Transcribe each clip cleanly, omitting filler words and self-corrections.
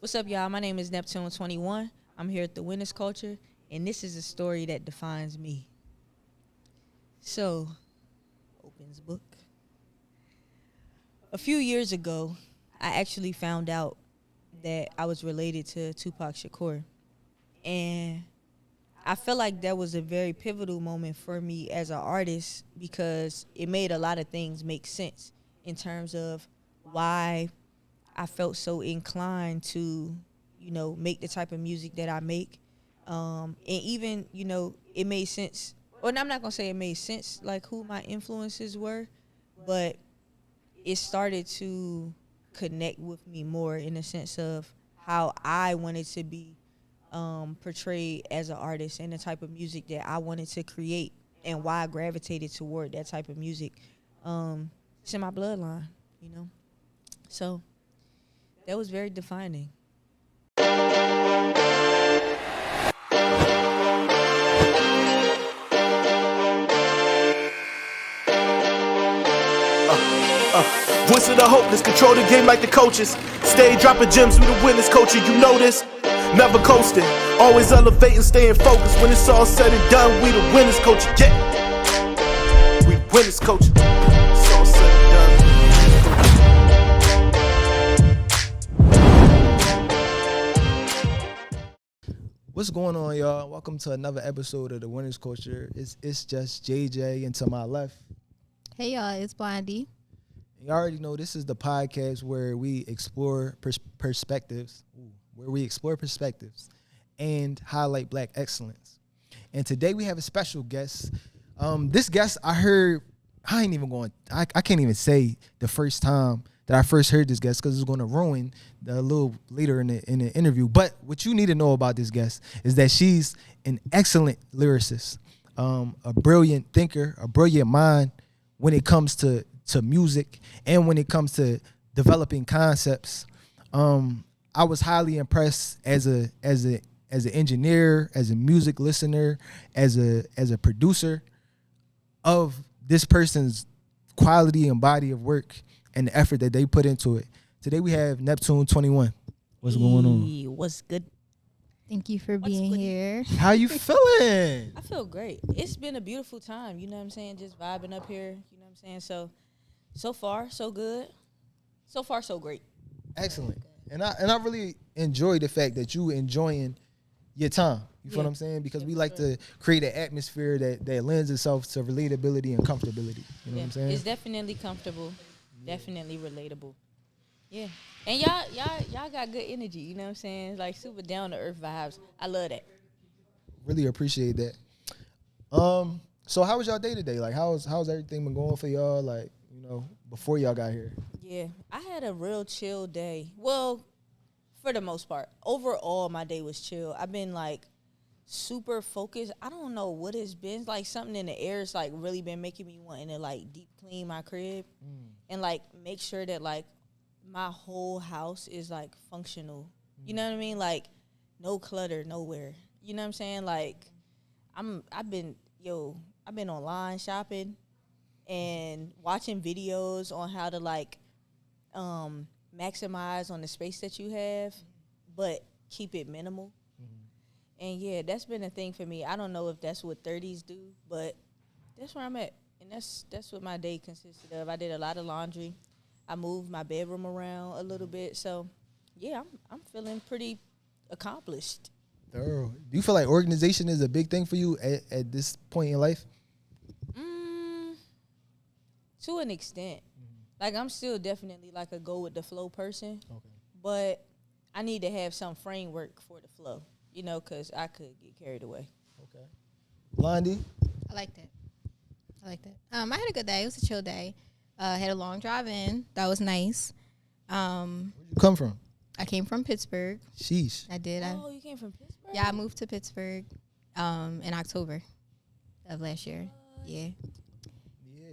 What's up, y'all? My name is Neptune XXI. I'm here at the Winners Culture, and this is a story that defines me. So, opens book. A few years ago, I actually found out that I was related to Tupac Shakur. And I feel like that was a very pivotal moment for me as an artist because it made a lot of things make sense in terms of why I felt so inclined to, make the type of music that I make. And even, it made sense. Well, I'm not going to say it made sense, like who my influences were, but it started to connect with me more in the sense of how I wanted to be portrayed as an artist and the type of music that I wanted to create and why I gravitated toward that type of music. It's in my bloodline, So that was very defining. Voice of the hopeless, control the game like the coaches. Stay dropping gems, we the winners culture, you know this. Never coasting, always elevating, staying focused. When it's all said and done, we the winners culture, yeah. We the winners culture. It's all said and done. What's going on, y'all? Welcome to another episode of the Winners Culture. It's just JJ, and to my left. Hey, y'all, it's Blondie. You already know this is the podcast where we explore perspectives, and highlight Black excellence. And today we have a special guest. This guest, I can't even say the first time that I first heard this guest because it's going to ruin a little later in the interview. But what you need to know about this guest is that she's an excellent lyricist, a brilliant thinker, a brilliant mind when it comes to music and when it comes to developing concepts. I was highly impressed as an engineer, as a music listener, as a producer of this person's quality and body of work and the effort that they put into it. Today we have Neptune XXI. What's going on? What's good? Thank you for being here. How you feeling? I feel great. It's been a beautiful time, you know what I'm saying? Just vibing up here, you know what I'm saying? So far, so good. So far, so great. Excellent. And I really enjoy the fact that you enjoying your time. You feel what I'm saying? Because we like to create an atmosphere that lends itself to relatability and comfortability. You know what I'm saying? It's definitely comfortable, definitely relatable. Yeah. And y'all got good energy, you know what I'm saying? Like super down to earth vibes. I love that. Really appreciate that. So how was y'all day today? Like how's everything been going for y'all? Like, before y'all got here? Yeah, I had a real chill day. Well, for the most part. Overall, my day was chill. I've been, super focused. I don't know what it's been. Like, something in the air has, really been making me wanting to, deep clean my crib and, make sure that, my whole house is, functional. You know what I mean? Like, no clutter nowhere. You know what I'm saying? I've been online shopping and watching videos on how to maximize on the space that you have, but keep it minimal. And yeah, that's been a thing for me. I don't know if that's what 30s do, but that's where I'm at. And that's what my day consisted of. I did a lot of laundry. I moved my bedroom around a little bit. So yeah, I'm feeling pretty accomplished. Thorough. Do you feel like organization is a big thing for you at this point in life? To an extent. I'm still definitely a go with the flow person. Okay. But I need to have some framework for the flow, because I could get carried away. Okay. Blondie? I like that. I had a good day. It was a chill day. Had a long drive in. That was nice. Where'd you come from? I came from Pittsburgh. Sheesh. I did. Oh, you came from Pittsburgh? Yeah, I moved to Pittsburgh in October of last year. Yeah.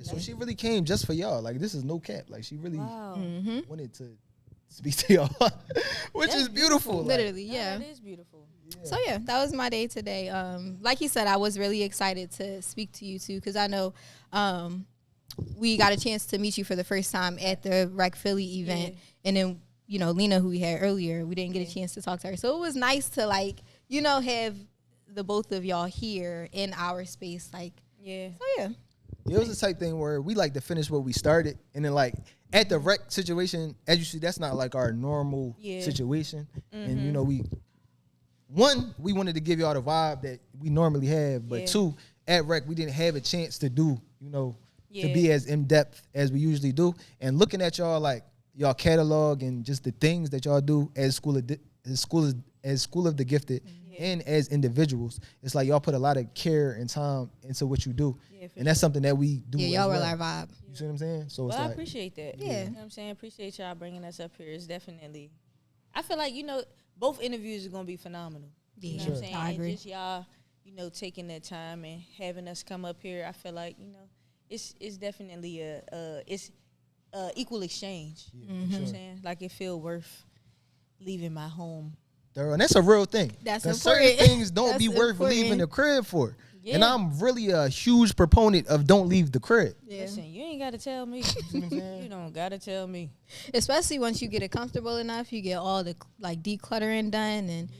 So she really came just for y'all. This is no cap. She really wanted to speak to y'all, which is beautiful. Literally, yeah. That is beautiful. Yeah. So yeah, that was my day today. Like you said, I was really excited to speak to you too, because I know we got a chance to meet you for the first time at the Rec Philly event, and then Lena, who we had earlier, we didn't get a chance to talk to her. So it was nice to, like, have the both of y'all here in our space. Like, Yeah. so, yeah. It was the type thing where we like to finish what we started, and then like at the rec situation, as you see, that's not like our normal situation. And we wanted to give y'all the vibe that we normally have, but two, at rec we didn't have a chance to do, to be as in depth as we usually do. And looking at y'all, like y'all catalog and just the things that y'all do as School of the Gifted. And as individuals, it's like y'all put a lot of care and time into what you do, and that's something that we do. Yeah, y'all as were well. our vibe. You see what I'm saying? So it's I like, appreciate that. Yeah. You know what I'm saying? Appreciate y'all bringing us up here. It's definitely, I feel like, both interviews are going to be phenomenal. Yeah, You know what I'm saying? I agree. And just y'all, taking that time and having us come up here, I feel like, it's definitely it's equal exchange. You know what I'm saying? Like, it feel worth leaving my home. and that's a real thing. That's certain important. things don't be worth important. leaving the crib for. Yeah. And I'm really a huge proponent of don't leave the crib. Yeah. Listen, you ain't got to tell me. You don't got to tell me. Especially once you get it comfortable enough, you get all the like decluttering done, and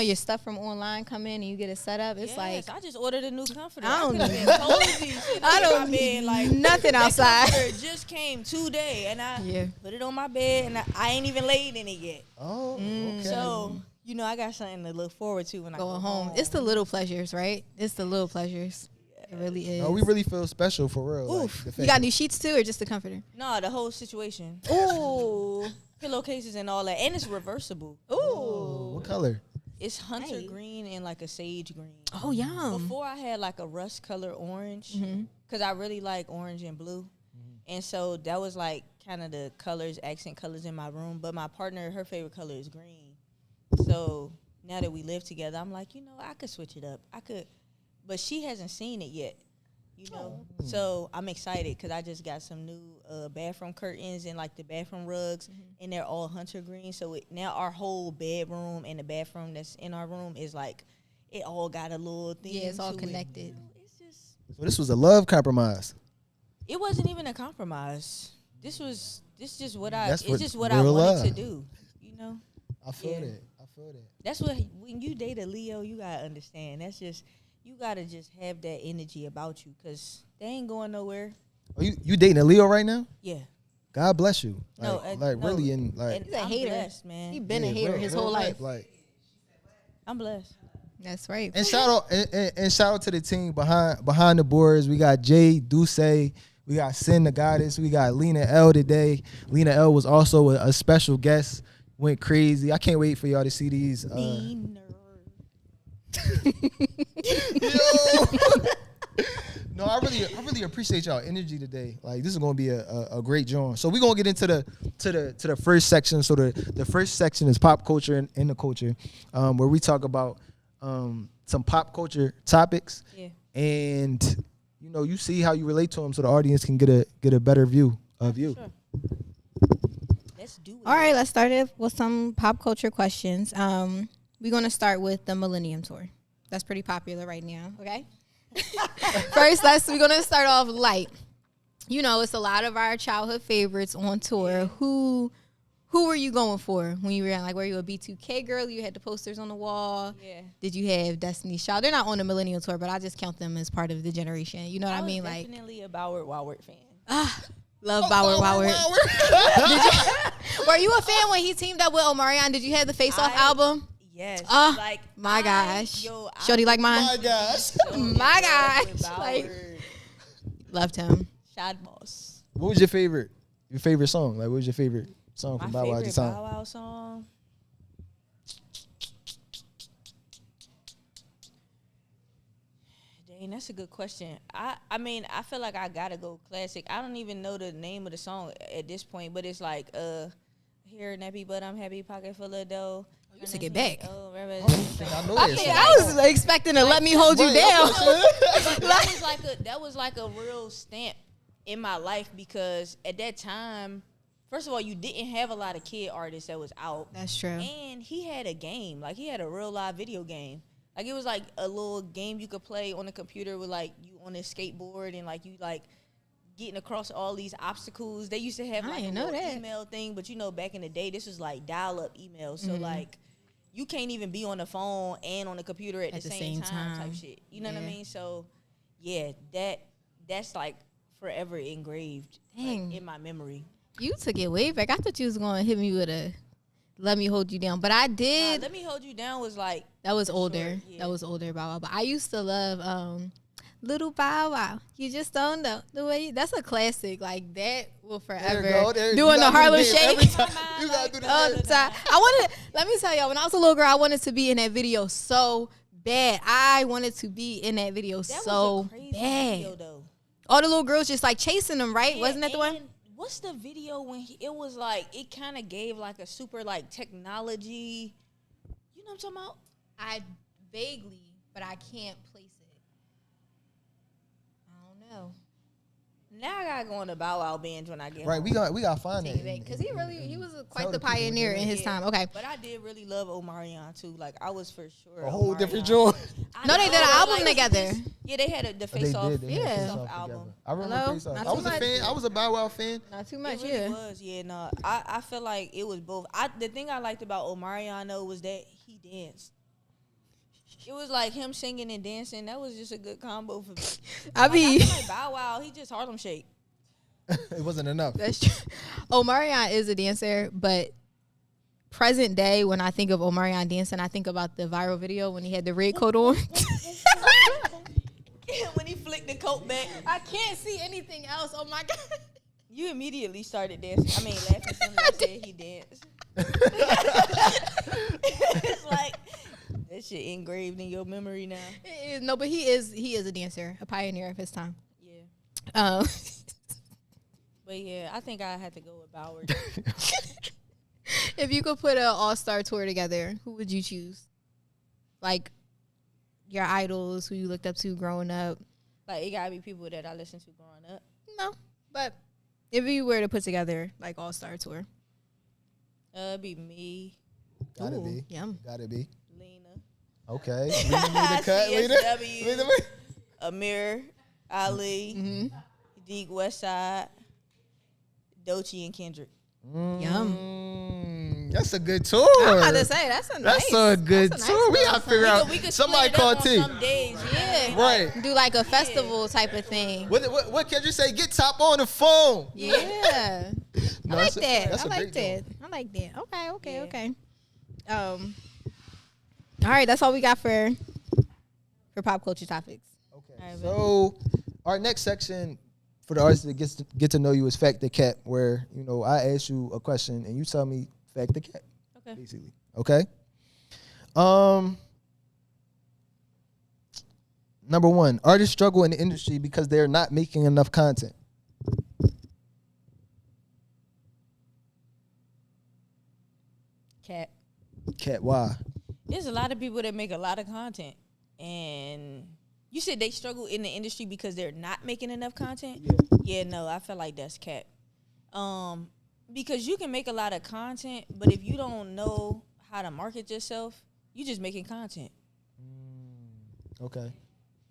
your stuff from online come in and you get it set up. It's like I just ordered a new comforter. I don't could've need- been cozy sitting I in don't my bed, like nothing that outside. comforter just came today, and I put it on my bed, and I ain't even laid in it yet. Oh, okay. So I got something to look forward to when I go going home. It's the little pleasures, right? It's the little pleasures. It really is. No, we really feel special for real. Like, Oof. the fact You got that- new sheets too, or just the comforter? No, the whole situation. Ooh. Pillowcases and all that, and it's reversable. Ooh. What color? It's hunter Right. green and like a sage green. Oh, yum. Before I had like a rust color orange, Mm-hmm. because I really like orange and blue. And so that was like kind of the colors, accent colors in my room. But my partner, her favorite color is green. So now that we live together, I'm like, I could switch it up. I could, but she hasn't seen it yet, So I'm excited because I just got some new bathroom curtains and like the bathroom rugs, and they're all hunter green. So now our whole bedroom and the bathroom that's in our room is like, it all got a little thing. Yeah, it's all to connected. It. It's just, So this was a love compromise. it wasn't even a compromise. This just what That's it's what just what I real wanted love. to do. I feel Yeah. that. I feel that. That's what, when you date a Leo, you gotta understand. That's just, you gotta just have that energy about you, because they ain't going nowhere. Oh, you dating a Leo right now? Yeah. God bless you. No, Like no. really, in like And He's a I'm hater. blessed, man. He been a hater his whole life. Like, I'm blessed. That's right. and shout out and shout out to the team behind the boards. We got Jay Duce, we got Sin the Goddess, we got Lena L today. Lena L was also a special guest. Went crazy. I can't wait for y'all to see these. No, I really appreciate y'all energy today. Like, this is gonna be a great joint. So we're gonna get into the first section. So the first section is pop culture and the culture, where we talk about some pop culture topics. Yeah. And you see how you relate to them, so the audience can get a better view of you. Sure. Let's do it. All right, let's start it with some pop culture questions. We're gonna start with the Millennium Tour. That's pretty popular right now. Okay. First, we're gonna start off light. It's a lot of our childhood favorites on tour. Yeah. Who were you going for when you were like? Were you a B2K girl? You had the posters on the wall. Yeah. Did you have Destiny's Child? They're not on the Millennium Tour, but I just count them as part of the generation. You know what I mean? was Like, definitely a Bauer fan. love Bauer. Were you a fan when he teamed up with Omarion? Did you have the Face Off album? Yes. Oh, my gosh. Shorty like mine? My gosh. My gosh. Like, loved him. Shad Boss. What was your favorite song? Like, what was your favorite song My from Bow Wow at the favorite time? Bow Wow song. Dang, that's a good question. I mean, I feel like I gotta go classic. I don't even know the name of the song at this point, but it's like here nappy, but I'm happy, pocket full of dough. You took it back. Oh, I know I that mean, song. I was expecting to let me hold you down. that was like a real stamp in my life, because at that time, first of all, you didn't have a lot of kid artists that was out. That's true. And he had a game. Like, he had a real live video game. Like, it was like a little game you could play on the computer with, like, you on a skateboard, and, like, you, like, getting across all these obstacles. They used to have I like a didn't know little that. email thing, but you know, back in the day, this was like dial-up email. So like, you can't even be on the phone and on the computer at the same time type shit. You know what I mean? So yeah, that's like forever engraved like, in my memory. You took it way back. I thought you was going to hit me with a "Let Me Hold You Down," but I did. Let Me Hold You Down was like That was older. Sure, yeah. That was older Bow Wow. But I used to love Little Bow Wow. You just don't know the way. That's a classic. Like that will forever. Doing the Harlem Shake. You gotta do the All the time. Let me tell y'all, when I was a little girl, I wanted to be in that video so bad. I wanted to be in that video that so was a crazy bad. video, though. All the little girls just like chasing them, right? Yeah, Wasn't that the one? What's the video when it was like, it kind of gave like a super like technology, you know what I'm talking about? I vaguely, but I can't place it. I don't know. Now I gotta go on the Bow Wow binge when I get Right, home. we gotta find that. Because he was quite tell the the people pioneer in his time. Okay. But I did really love Omarion too. Like I was for sure A whole Omarion. different joint. No, they did an album together. Yeah, they had the They Face Off, did. They had Yeah. Face Off Off album. together. I remember Hello? Face Off. Not I too was a much. fan. I was a Bow Wow fan. Not too It much, really yeah. was, yeah. No, I feel like it was both. The thing I liked about Omarion though was that he danced. It was like him singing and dancing. That was just a good combo for me. I mean, I feel like Bow Wow, he just Harlem Shake. It wasn't enough. that's true. Omarion is a dancer, but present day, when I think of Omarion dancing, I think about the viral video when he had the red coat on. When he flicked the coat back, I can't see anything else. Oh my God. you immediately started dancing. I mean, laughing as soon as I said he danced. It's like that shit engraved in your memory now. It is, no, but he is a dancer, a pioneer of his time. Yeah. But yeah, I think I had to go with Bower. If you could put an all-star tour together, who would you choose? Like your idols, who you looked up to growing up. Like it gotta be people that I listened to growing up. No, but if you were to put together like all-star tour, It'd be me, Gotta Ooh, be. yum. Gotta be. Lena, Okay. Leader cut. CSW. Leader. Amir, Ali, Mm-hmm. Deek Westside, Doechii, and Kendrick. Yum. That's a good tour. I'm about to say that's a nice. That's a good that's a nice tour. We little gotta figure tour. out. We could Somebody split it call up on T. some days, Yeah. Right. Do like a festival type of thing. What can you say? Get top on the phone. Yeah. No, I like that's a- that. that's I a like great that. joint. I like that. Okay. Yeah. Okay. All right, that's all we got for pop culture topics. Okay. All right, So our next section for the artist that gets to get to know you is Fact the Cat, where I ask you a question and you tell me Fact the Cat. Okay. Basically. Okay. Number one, artists struggle in the industry because they're not making enough content. Cat, why? There's a lot of people that make a lot of content, and you said they struggle in the industry because they're not making enough content. Yeah, no, I feel like that's cap. Because you can make a lot of content, but if you don't know how to market yourself, you just making content. Okay.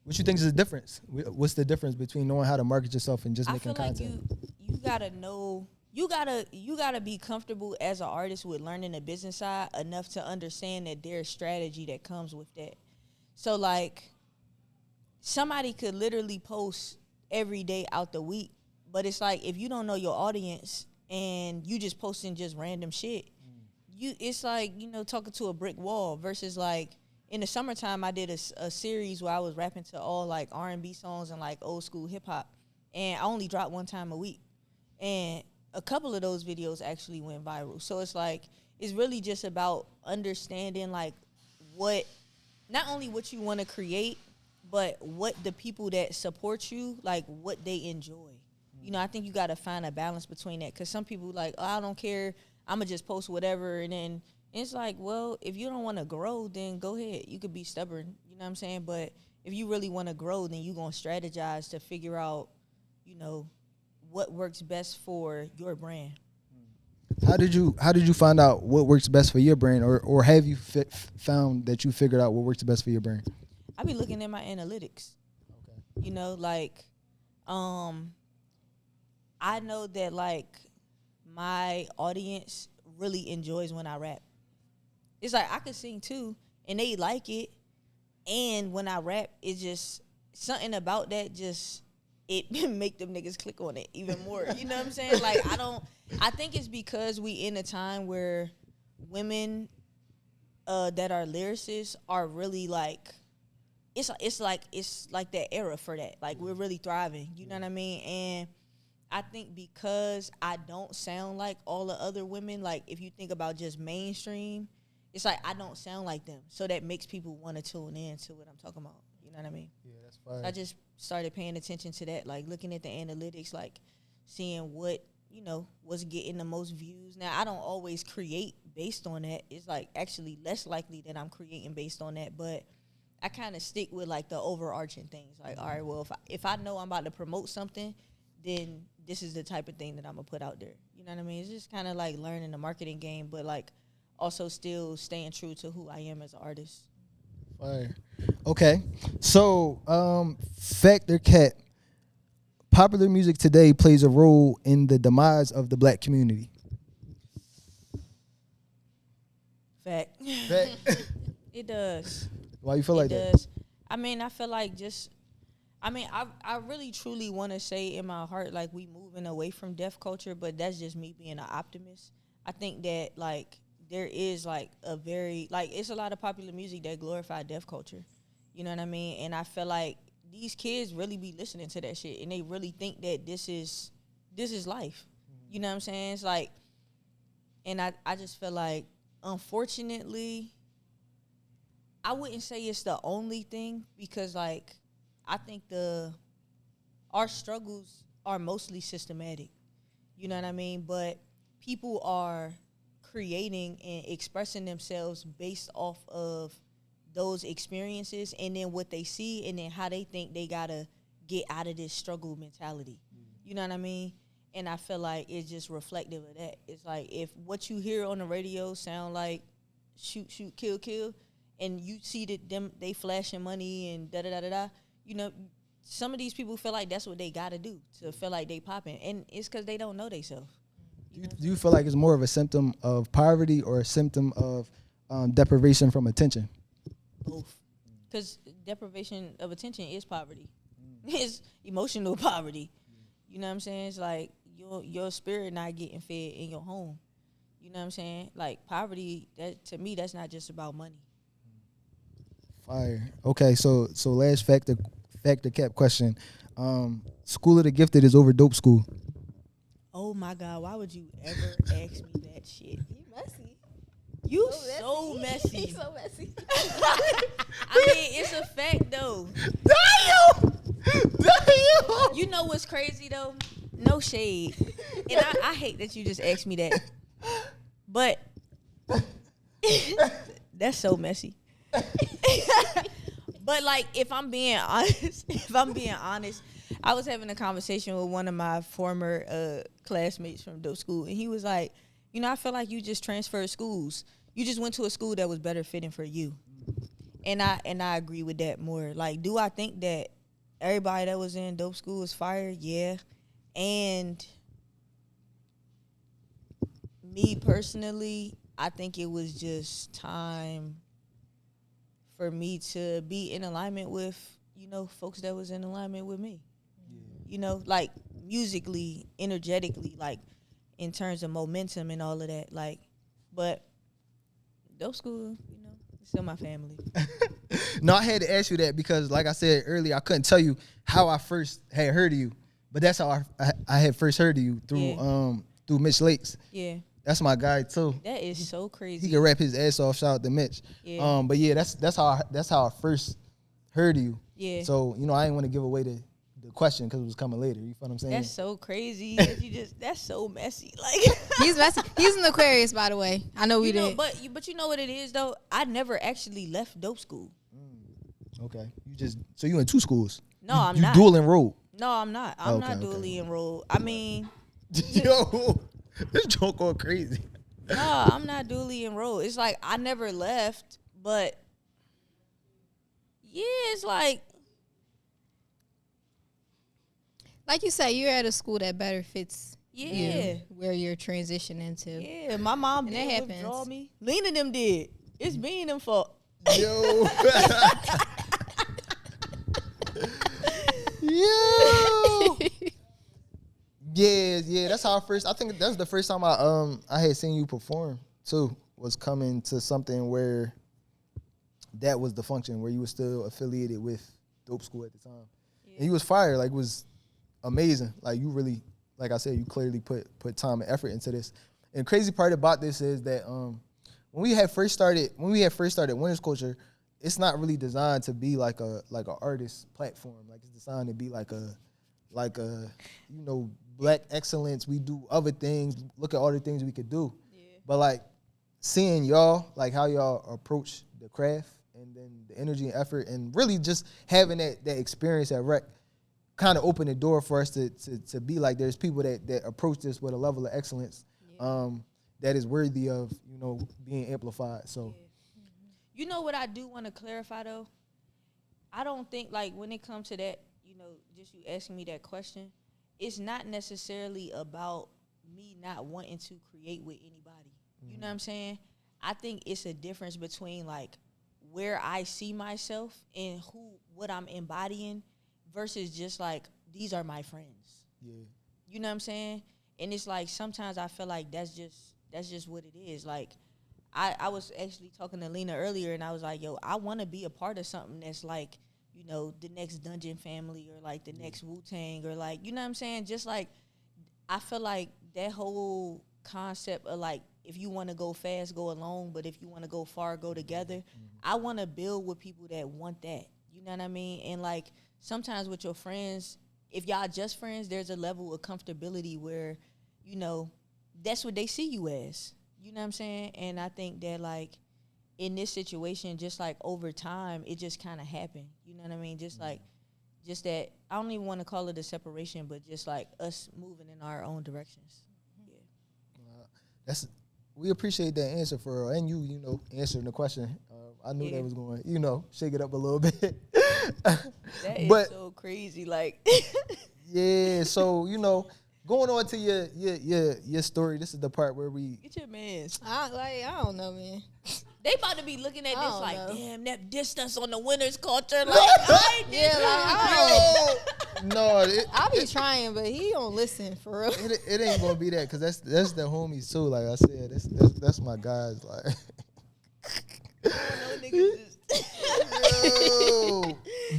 What you think is the difference? What's the difference between knowing how to market yourself and just I making feel like content? you gotta know. You gotta be comfortable as an artist with learning the business side enough to understand that there's strategy that comes with that. So like somebody could literally post every day out the week, but it's like if you don't know your audience and you just posting just random shit, it's like talking to a brick wall versus like in the summertime I did a series where I was rapping to all like R&B songs and like old school hip hop, and I only dropped one time a week, and a couple of those videos actually went viral. So it's like, it's really just about understanding like not only what you want to create, but what the people that support you, like what they enjoy. I think you got to find a balance between that. Cause some people like, oh, I don't care. I'm gonna just post whatever. And then it's like, well, if you don't want to grow, then go ahead. You could be stubborn. You know what I'm saying? But if you really want to grow, then you going to strategize to figure out, what works best for your brand. How did you find out what works best for your brand, or have you found that you figured out what works best for your brand? I be looking at my analytics. Okay. I know that like my audience really enjoys when I rap. It's like I could sing too, and they like it. And when I rap, it's just something about that just it make them niggas click on it even more. You know what I'm saying? Like I think it's because we in a time where women that are lyricists are really like it's like that era for that. Like we're really thriving. You know what I mean? And I think because I don't sound like all the other women, like if you think about just mainstream, it's like I don't sound like them. So that makes people want to tune in to what I'm talking about. You know what I mean? Yeah, that's fine. I just started paying attention to that, like looking at the analytics, like seeing what, you know, was getting the most views. Now, I don't always create based on that. It's like actually less likely that I'm creating based on that, but I kind of stick with like the overarching things. Like, all right, well, if I know I'm about to promote something, then this is the type of thing that I'm going to put out there. You know what I mean? It's just kind of like learning the marketing game, but like also still staying true to who I am as an artist. Fire. Okay. So, fact or cat, popular music today plays a role in the demise of the black community. Fact. Fact. It does. Why you feel like It that? does. I mean, I feel like I really truly want to say in my heart, like, we moving away from deaf culture, but that's just me being an optimist. I think that, like, there is, like, a very, like, it's a lot of popular music that glorify deaf culture. You know what I mean? And I feel like these kids really be listening to that shit, and they really think that this is life. You know what I'm saying? It's like, and I just feel like, unfortunately, I wouldn't say it's the only thing, because, like, I think our struggles are mostly systematic. You know what I mean? But people are creating and expressing themselves based off of those experiences, and then what they see, and then how they think they gotta get out of this struggle mentality. You know what I mean? And I feel like it's just reflective of that. It's like, if what you hear on the radio sound like shoot, shoot, kill, kill, and you see that they flashing money and da-da-da-da-da, you know, some of these people feel like that's what they gotta do to feel like they popping, and it's because they don't know themselves. Do you feel like it's more of a symptom of poverty or a symptom of deprivation from attention? Both. Because deprivation of attention is poverty. It's emotional poverty. You know what I'm saying? It's like your spirit not getting fed in your home. You know what I'm saying? Like, poverty, that to me, that's not just about money. Fire. Okay, so last factor cap question. School of the Gifted is over dope school. Oh my God, why would you ever ask me that shit? You messy. You so messy. You so messy. I mean, it's a fact though. Damn! You know what's crazy though? No shade. And I hate that you just asked me that. But that's so messy. But like, if I'm being honest, I was having a conversation with one of my former classmates from dope school, and he was like, you know, I feel like you just transferred schools. You just went to a school that was better fitting for you. And I agree with that more. Like, do I think that everybody that was in dope school is fire? Yeah. And me personally, I think it was just time for me to be in alignment with, you know, folks that was in alignment with me. Yeah. You know, like musically, energetically, like in terms of momentum and all of that. Like, but dope school, you know, it's still my family. No, I had to ask you that because, like I said earlier, I couldn't tell you how I first had heard of you, but that's how I had first heard of you through through Mitch Lakes. Yeah. That's my guy too. That is so crazy. He can rap his ass off. Shout out to Mitch. Yeah. But yeah, that's how I first heard of you. Yeah. So, you know, I didn't want to give away the question because it was coming later. You feel what I'm saying? That's so crazy. That that's so messy. Like, He's messy. He's an Aquarius, by the way. I know we know, did. but you know what it is though? I never actually left dope school. Okay. So you in two schools? No, I'm you not. dual enrolled? No, I'm not. I'm not dually enrolled. I mean, Yo, this joke going crazy. no, I'm not dually enrolled. It's like I never left, but yeah, it's like Like you said, you're at a school that better fits Yeah. you, where you're transitioning to. Yeah, my mom And did that withdraw happens. me. Lena them did. It's me and them fault. Yo. Yo. Yeah, that's how I think that's the first time I had seen you perform too, was coming to something where that was the function, where you were still affiliated with Dope School at the time. And you was fire, like, it was amazing. Like, you really, like I said, you clearly put time and effort into this. And crazy part about this is that when we had first started Winners Culture, it's not really designed to be like a artist platform. Like, it's designed to be like a Black excellence. We do other things. Look at all the things we could do. Yeah. But like seeing y'all, like how y'all approach the craft, and then the energy and effort, and really just having that experience at Rec, kind of opened the door for us to be like, there's people that approach this with a level of excellence that is worthy of being amplified. So, you know what I do want to clarify though? I don't think, like, when it comes to that, just you asking me that question, it's not necessarily about me not wanting to create with anybody. You know what I'm saying? I think it's a difference between, like, where I see myself and what I'm embodying versus just, like, these are my friends. Yeah. You know what I'm saying? And it's like, sometimes I feel like that's just what it is. Like, I was actually talking to Lena earlier, and I was like, yo, I want to be a part of something that's like, the next Dungeon Family, or like the next Wu-Tang, or like, you know what I'm saying? Just like, I feel like that whole concept of, like, if you want to go fast, go alone, but if you want to go far, go together. I want to build with people that want that. You know what I mean? And like, sometimes with your friends, if y'all just friends, there's a level of comfortability where, that's what they see you as. You know what I'm saying? And I think that, like, in this situation, just like over time, it just kind of happened. You know what I mean? Just like, just that, I don't even want to call it a separation, but just like us moving in our own directions. Yeah. We appreciate that answer for and you answering the question. I knew that was going, shake it up a little bit. That is so crazy, like. Yeah, so going on to your story. This is the part where we get your mans. I don't know, man. They about to be looking at this like, know. damn, that dissed us on the Winners Culture. Like, I'll be trying, but he don't listen for real. It ain't gonna be that, because that's the homies too. Like I said, that's my guys. Like,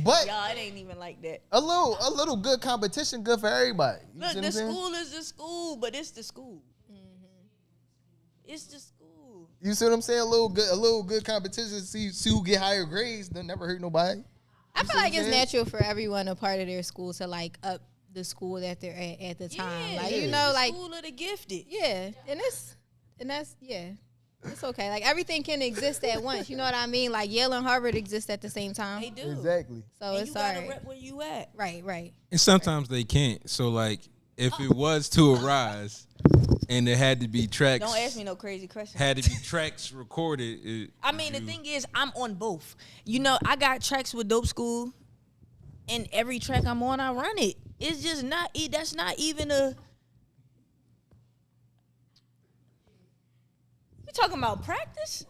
but y'all, it ain't even like that. A little good competition, good for everybody. Look, the school is the school, but it's the school. It's the school. You see what I'm saying? A little good competition. See who get higher grades. That never hurt nobody. I feel like it's natural for everyone a part of their school to like up the school that they're at the time. Like, like school of the gifted. Yeah, and that's it's okay. Like, everything can exist at once. You know what I mean? Like, Yale and Harvard exist at the same time. They do. Exactly. So and it's you all gotta right. rep where you at. Right. And sometimes they can't. So like, if it was to arise and there had to be tracks, don't ask me no crazy questions. Had to be tracks recorded. The thing is, I'm on both. I got tracks with Dope School, and every track I'm on, I run it. It's just not. That's not even a. You talking about practice?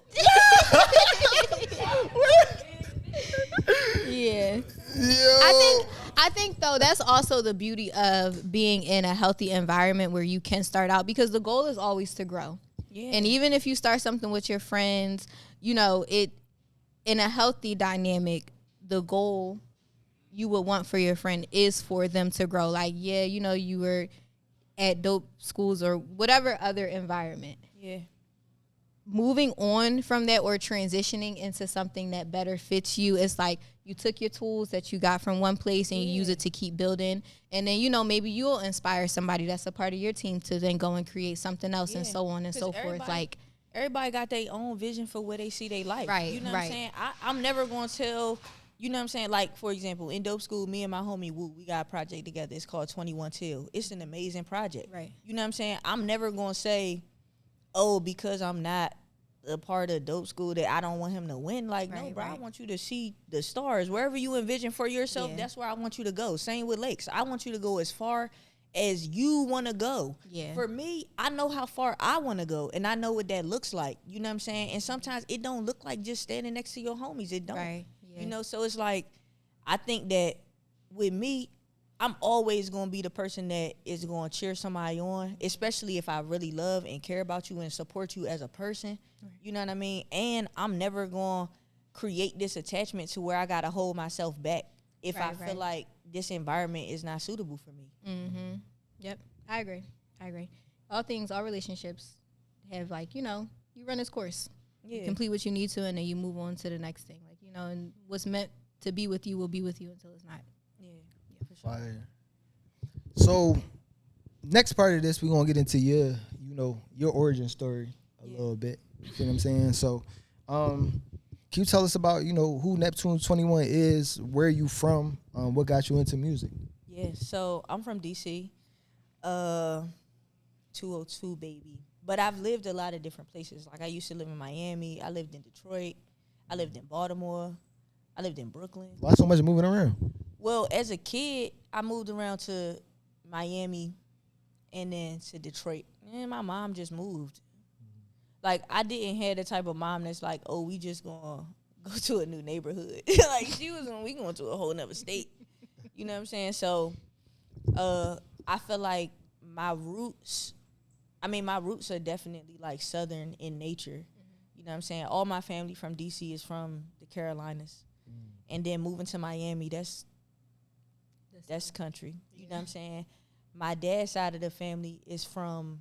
Yeah. Yo. I think though, that's also the beauty of being in a healthy environment where you can start out, because the goal is always to grow. Yeah. And even if you start something with your friends, it in a healthy dynamic, the goal you would want for your friend is for them to grow. Like, you were at Dope Schools or whatever other environment. Yeah. Moving on from that or transitioning into something that better fits you, it's like you took your tools that you got from one place and you use it to keep building. And then, maybe you'll inspire somebody that's a part of your team to then go and create something else and so on and so forth. Like, everybody got their own vision for where they see their life. Right, you know what I'm saying? I'm never going to tell, you know what I'm saying? Like, for example, in Dope School, me and my homie Wu, we got a project together. It's called 21 Till. It's an amazing project. Right. You know what I'm saying? I'm never going to say, because I'm not a part of dope school that I don't want him to win. Like, no, Right, bro, I right. want you to see the stars. Wherever you envision for yourself, Yeah. that's where I want you to go. Same with Lakes. I want you to go as far as you want to go. Yeah. For me, I know how far I want to go, and I know what that looks like. You know what I'm saying? And sometimes it don't look like just standing next to your homies. It don't. Right. Yeah. You know, so it's like, I think that with me, I'm always going to be the person that is going to cheer somebody on, especially if I really love and care about you and support you as a person. You know what I mean? And I'm never going to create this attachment to where I got to hold myself back if I Right, feel right. like this environment is not suitable for me. Mm-hmm. Yep. I agree. All relationships have, like, you know, you run its course. Yeah. You complete what you need to, and then you move on to the next thing. Like, you know, and what's meant to be with you will be with you until it's not. Yeah, for sure. Fire. So, next part of this, we're gonna get into your origin story a little bit. You know what I'm saying? So, can you tell us about who Neptune 21 is, where you from, what got you into music? Yeah, so I'm from DC, 202 baby. But I've lived a lot of different places. Like, I used to live in Miami. I lived in Detroit. I lived in Baltimore. I lived in Brooklyn. Why so much moving around? Well, as a kid, I moved around to Miami and then to Detroit. And my mom just moved. Like, I didn't have the type of mom that's like, oh, we just gonna go to a new neighborhood. Like, we going to a whole nother state. You know what I'm saying? So, I feel like my roots are definitely like Southern in nature. You know what I'm saying? All my family from DC is from the Carolinas. And then moving to Miami, that's country. You know what I'm saying? My dad's side of the family is from,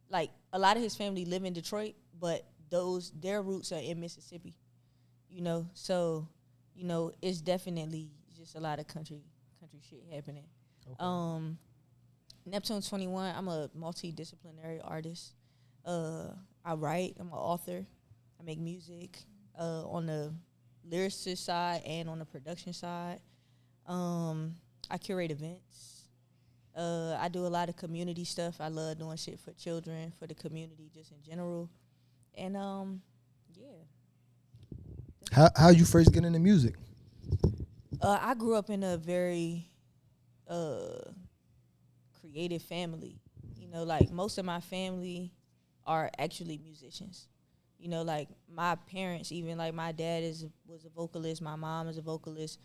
like, a lot of his family live in Detroit, but their roots are in Mississippi. You know, so, it's definitely just a lot of country shit happening. Okay. Neptune 21, I'm a multidisciplinary artist. I write, I'm an author. I make music on the lyricist side and on the production side. I curate events. I do a lot of community stuff. I love doing shit for children, for the community, just in general. And yeah. How you first get into music? I grew up in a very creative family. You know, like, most of my family are actually musicians. You know, like, my parents, even, like, my dad was a vocalist. My mom is a vocalist.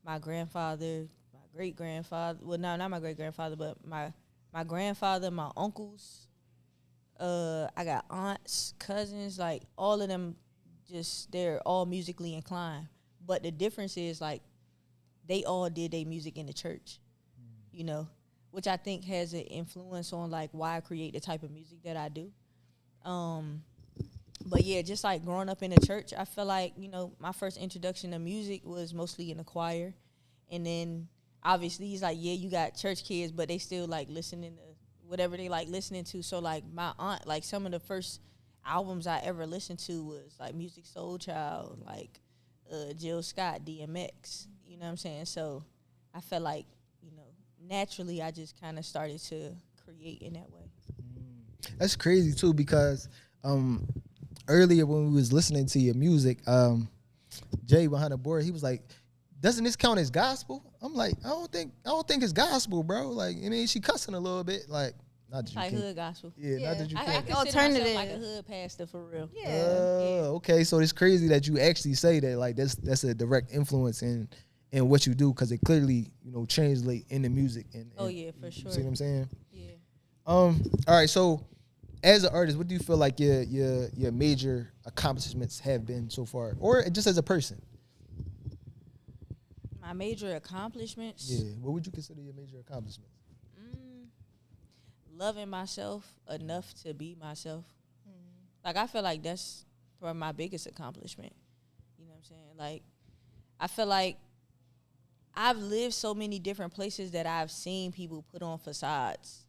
My grandfather, my great-grandfather, well, no, not my great-grandfather, but my grandfather, my uncles. I got aunts, cousins, like, all of them, they're all musically inclined. But the difference is, like, they all did their music in the church, you know, which I think has an influence on, like, why I create the type of music that I do. But yeah, just like growing up in the church, I feel like, my first introduction to music was mostly in the choir. And then obviously he's like, yeah, you got church kids, but they still like listening to whatever they like listening to. So, like, my aunt, like, some of the first albums I ever listened to was like Music Soul Child, like Jill Scott, DMX. You know what I'm saying? So I felt like, naturally I just kind of started to create in that way. That's crazy too, because earlier when we was listening to your music, Jay behind the board, he was like, doesn't this count as gospel? I'm like, I don't think it's gospel, bro. Like, I mean, she cussing a little bit, like, not that you Like can't. hood gospel. Yeah, not that you I can't. consider Alternative. myself like a hood pastor for real. Okay, so it's crazy that you actually say that, like, that's a direct influence in what you do, because it clearly, translate in the music. And Oh yeah, for sure. See what I'm saying? Yeah. All right, so as an artist, what do you feel like your major accomplishments have been so far, or just as a person? My major accomplishments. Yeah, what would you consider your major accomplishments? Loving myself enough to be myself. Like, I feel like that's probably my biggest accomplishment. You know what I'm saying? Like, I feel like I've lived so many different places that I've seen people put on facades.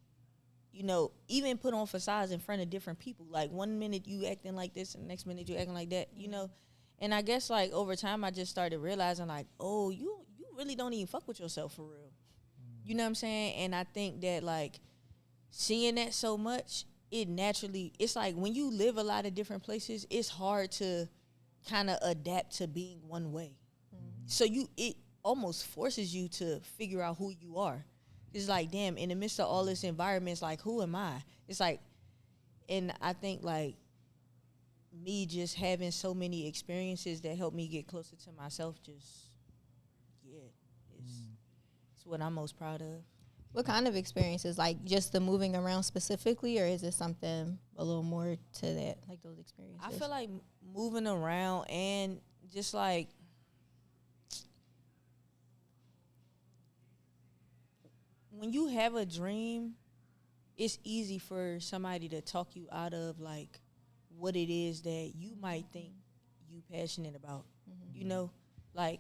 Even put on facades in front of different people. Like, one minute you acting like this and the next minute you acting like that, And I guess, like, over time I just started realizing, like, oh, you really don't even fuck with yourself for real. You know what I'm saying? And I think that, like, seeing that so much, it naturally, it's like when you live a lot of different places, it's hard to kind of adapt to being one way. So it almost forces you to figure out who you are. It's like, damn, in the midst of all this environment, it's like, who am I? It's like, and I think like me just having so many experiences that help me get closer to myself, just, yeah, it's what I'm most proud of. What kind of experiences? Like just the moving around specifically, or is it something a little more to that, like those experiences? I feel like moving around and just like, when you have a dream, it's easy for somebody to talk you out of like what it is that you might think you passionate about. You know, like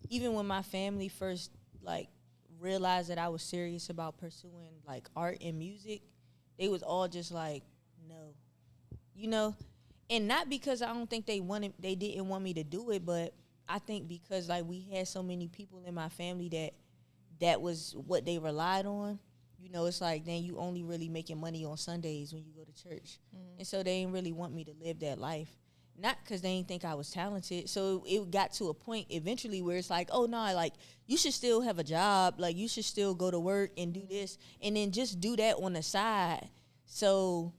even when my family first like realized that I was serious about pursuing like art and music, they was all just like, no, you know, and not because I don't think they didn't want me to do it, but I think because like we had so many people in my family that was what they relied on. You know, it's like, then you only really making money on Sundays when you go to church. And so they didn't really want me to live that life. Not because they didn't think I was talented. So it got to a point eventually where it's like, oh, no, like, you should still have a job. Like, you should still go to work and do this. And then just do that on the side. So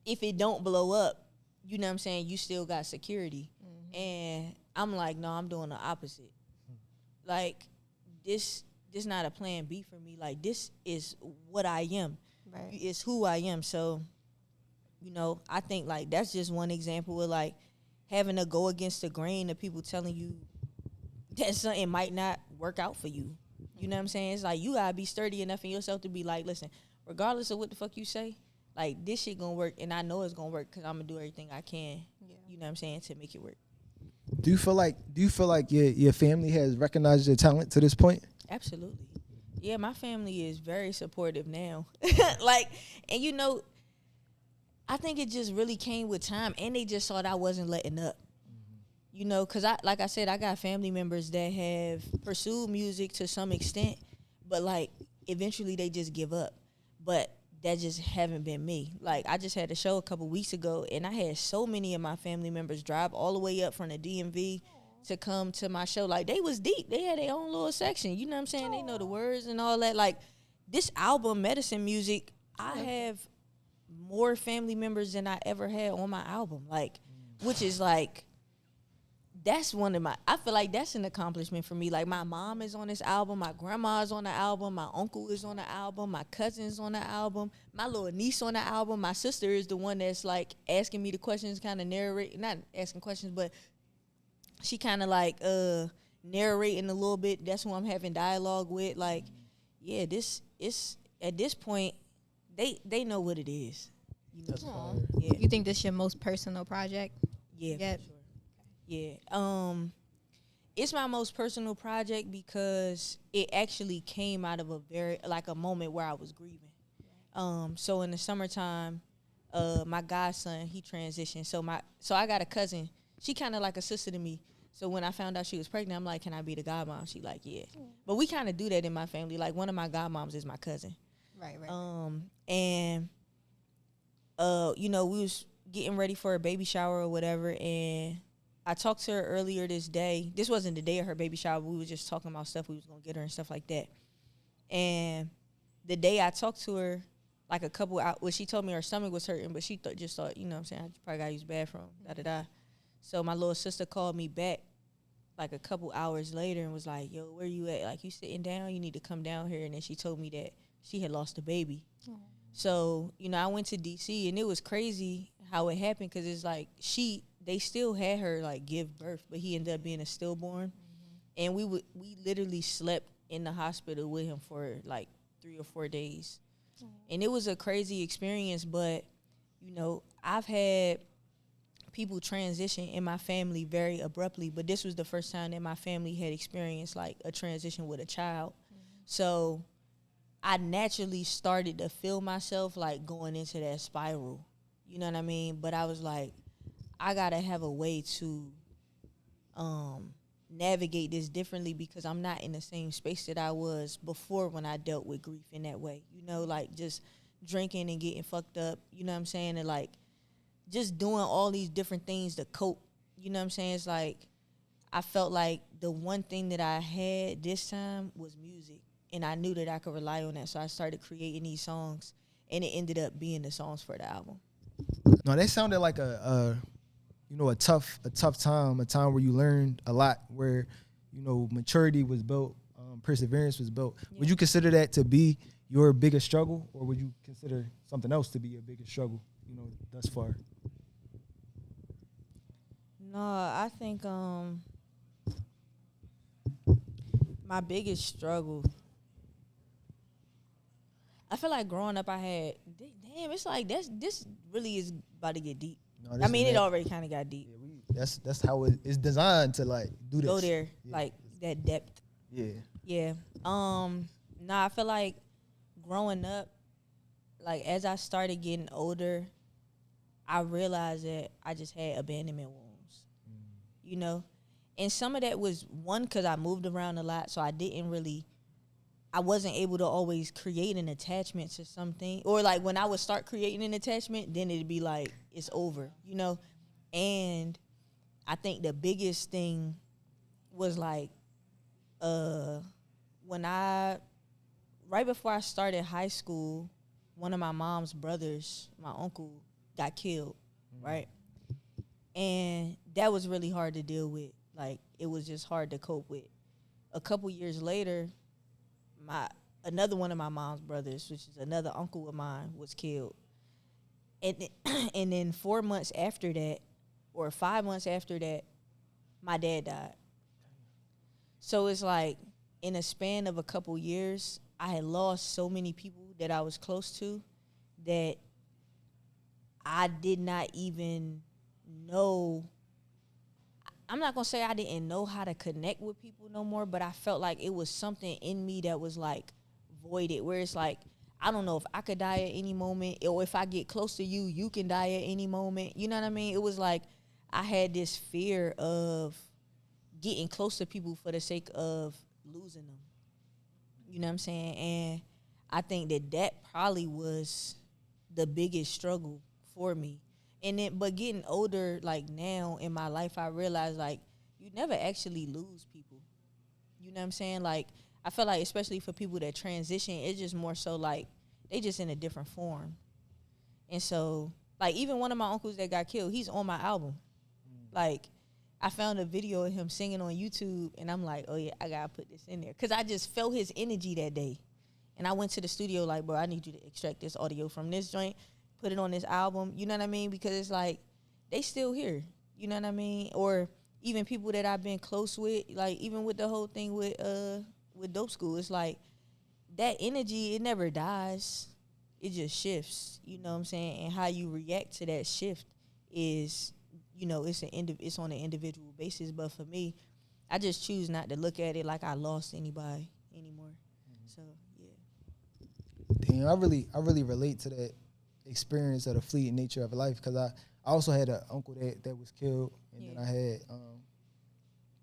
if it don't blow up, you know what I'm saying, you still got security. And I'm like, no, I'm doing the opposite. Like, this not a plan B for me. Like, this is what I am. Right. It's who I am. So, you know, I think, like, that's just one example of, like, having to go against the grain of people telling you that something might not work out for you. You know what I'm saying? It's like, you got to be sturdy enough in yourself to be like, listen, regardless of what the fuck you say, like, this shit going to work, and I know it's going to work because I'm going to do everything I can, you know what I'm saying, to make it work. Do you feel like your family has recognized your talent to this point? Absolutely. Yeah, my family is very supportive now. Like, and you know, I think it just really came with time, and they just thought I wasn't letting up. You know, because like I said, I got family members that have pursued music to some extent, but like eventually they just give up. But that just haven't been me. Like, I just had a show a couple weeks ago, and I had so many of my family members drive all the way up from the DMV to come to my show. Like, they was deep. They had their own little section. You know what I'm saying? They know the words and all that. Like, this album, Medicine Music, I have more family members than I ever had on my album. Like, which is like, that's one of my, I feel like that's an accomplishment for me. Like, my mom is on this album, my grandma's on the album, my uncle is on the album, my cousin's on the album, my little niece on the album. My sister is the one that's like asking me the questions, kind of narrate, not asking questions, but she kind of like narrating a little bit. That's who I'm having dialogue with. Like, yeah, this is, at this point, they know what it is. You know? Yeah. You think this is your most personal project? Yeah, Yep. for sure. Yeah. It's my most personal project because it actually came out of a moment where I was grieving. So in the summertime, my godson, he transitioned. So I got a cousin. She kind of like a sister to me. So when I found out she was pregnant, I'm like, can I be the godmom? She like, yeah. But we kind of do that in my family. Like, one of my godmoms is my cousin. Right. And you know, we was getting ready for a baby shower or whatever, and I talked to her earlier this day. This wasn't the day of her baby shower. We were just talking about stuff we was going to get her and stuff like that. And the day I talked to her, like a couple hours, well, she told me her stomach was hurting, but she just thought, you know what I'm saying, I probably got to use the bathroom, da-da-da. So my little sister called me back like a couple hours later and was like, yo, where you at? Like, you sitting down? You need to come down here. And then she told me that she had lost a baby. So, you know, I went to D.C., and it was crazy how it happened, because it's like they still had her, like, give birth, but he ended up being a stillborn. And we literally slept in the hospital with him for, like, 3 or 4 days. And it was a crazy experience, but, you know, I've had people transition in my family very abruptly, but this was the first time that my family had experienced, like, a transition with a child. So I naturally started to feel myself, like, going into that spiral. You know what I mean? But I was like, I got to have a way to navigate this differently, because I'm not in the same space that I was before when I dealt with grief in that way. You know, like, just drinking and getting fucked up, you know what I'm saying? And like just doing all these different things to cope, you know what I'm saying? It's like I felt like the one thing that I had this time was music, and I knew that I could rely on that. So I started creating these songs, and it ended up being the songs for the album. No, that sounded like a tough time, a time where you learned a lot, where maturity was built, perseverance was built. Yeah. Would you consider that to be your biggest struggle, or would you consider something else to be your biggest struggle, thus far? No, I think my biggest struggle, I feel like growing up I had, damn, it's like this really is about to get deep. No, I mean, it already kind of got deep. Yeah, that's how it's designed to like do this. Go there, yeah. Like that depth. Yeah. Yeah. I feel like growing up, like as I started getting older, I realized that I just had abandonment wounds. And some of that was one because I moved around a lot, so I wasn't able to always create an attachment to something. Or like when I would start creating an attachment, then it'd be like, it's over, And I think the biggest thing was like, right before I started high school, one of my mom's brothers, my uncle, got killed, right? And that was really hard to deal with. Like, it was just hard to cope with. A couple years later, another one of my mom's brothers, which is another uncle of mine, was killed. And then 4 months after that, or 5 months after that, my dad died. So it's like, in a span of a couple years, I had lost so many people that I was close to that I did not even know. I'm not going to say I didn't know how to connect with people no more, but I felt like it was something in me that was like voided, where it's like, I don't know if I could die at any moment, or if I get close to you, you can die at any moment. You know what I mean? It was like I had this fear of getting close to people for the sake of losing them. You know what I'm saying? And I think that probably was the biggest struggle for me. But getting older, like now in my life, I realized like you never actually lose people. You know what I'm saying? Like I feel like especially for people that transition, it's just more so like they just in a different form. And so like even one of my uncles that got killed, he's on my album. Like I found a video of him singing on YouTube, and I'm like, oh yeah, I gotta put this in there, cause I just felt his energy that day. And I went to the studio like, bro, I need you to extract this audio from this joint, put it on this album, you know what I mean? Because it's like, they still here, you know what I mean? Or even people that I've been close with, like even with the whole thing with Dope School, it's like, that energy, it never dies. It just shifts, you know what I'm saying? And how you react to that shift is, it's on an individual basis. But for me, I just choose not to look at it like I lost anybody anymore. So, yeah. Damn, I really relate to that experience of the fleeting nature of life, because I also had an uncle that was killed, and then I had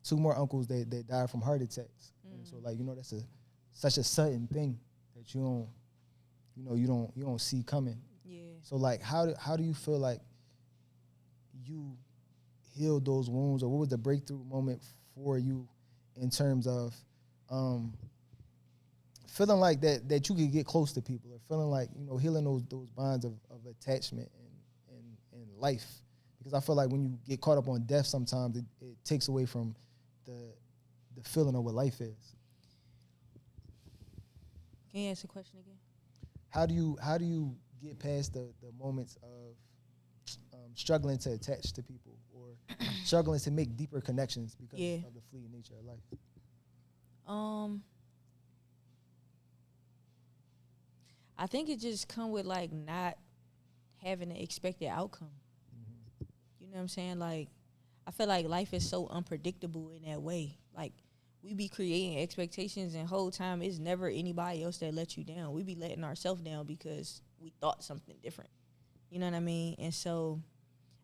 two more uncles that died from heart attacks. And so like that's such a sudden thing that you don't see coming. Yeah. So like how do you feel like you healed those wounds, or what was the breakthrough moment for you in terms of feeling like that you could get close to people, or feeling like healing those bonds of attachment and life? Because I feel like when you get caught up on death, sometimes it takes away from the feeling of what life is. Can you ask the question again? How do you get past the moments of struggling to attach to people, or struggling to make deeper connections because of the fleeting nature of life? I think it just come with like not having an expected outcome. Mm-hmm. You know what I'm saying? Like, I feel like life is so unpredictable in that way. Like, we be creating expectations, and whole time it's never anybody else that lets you down. We be letting ourselves down because we thought something different. You know what I mean? And so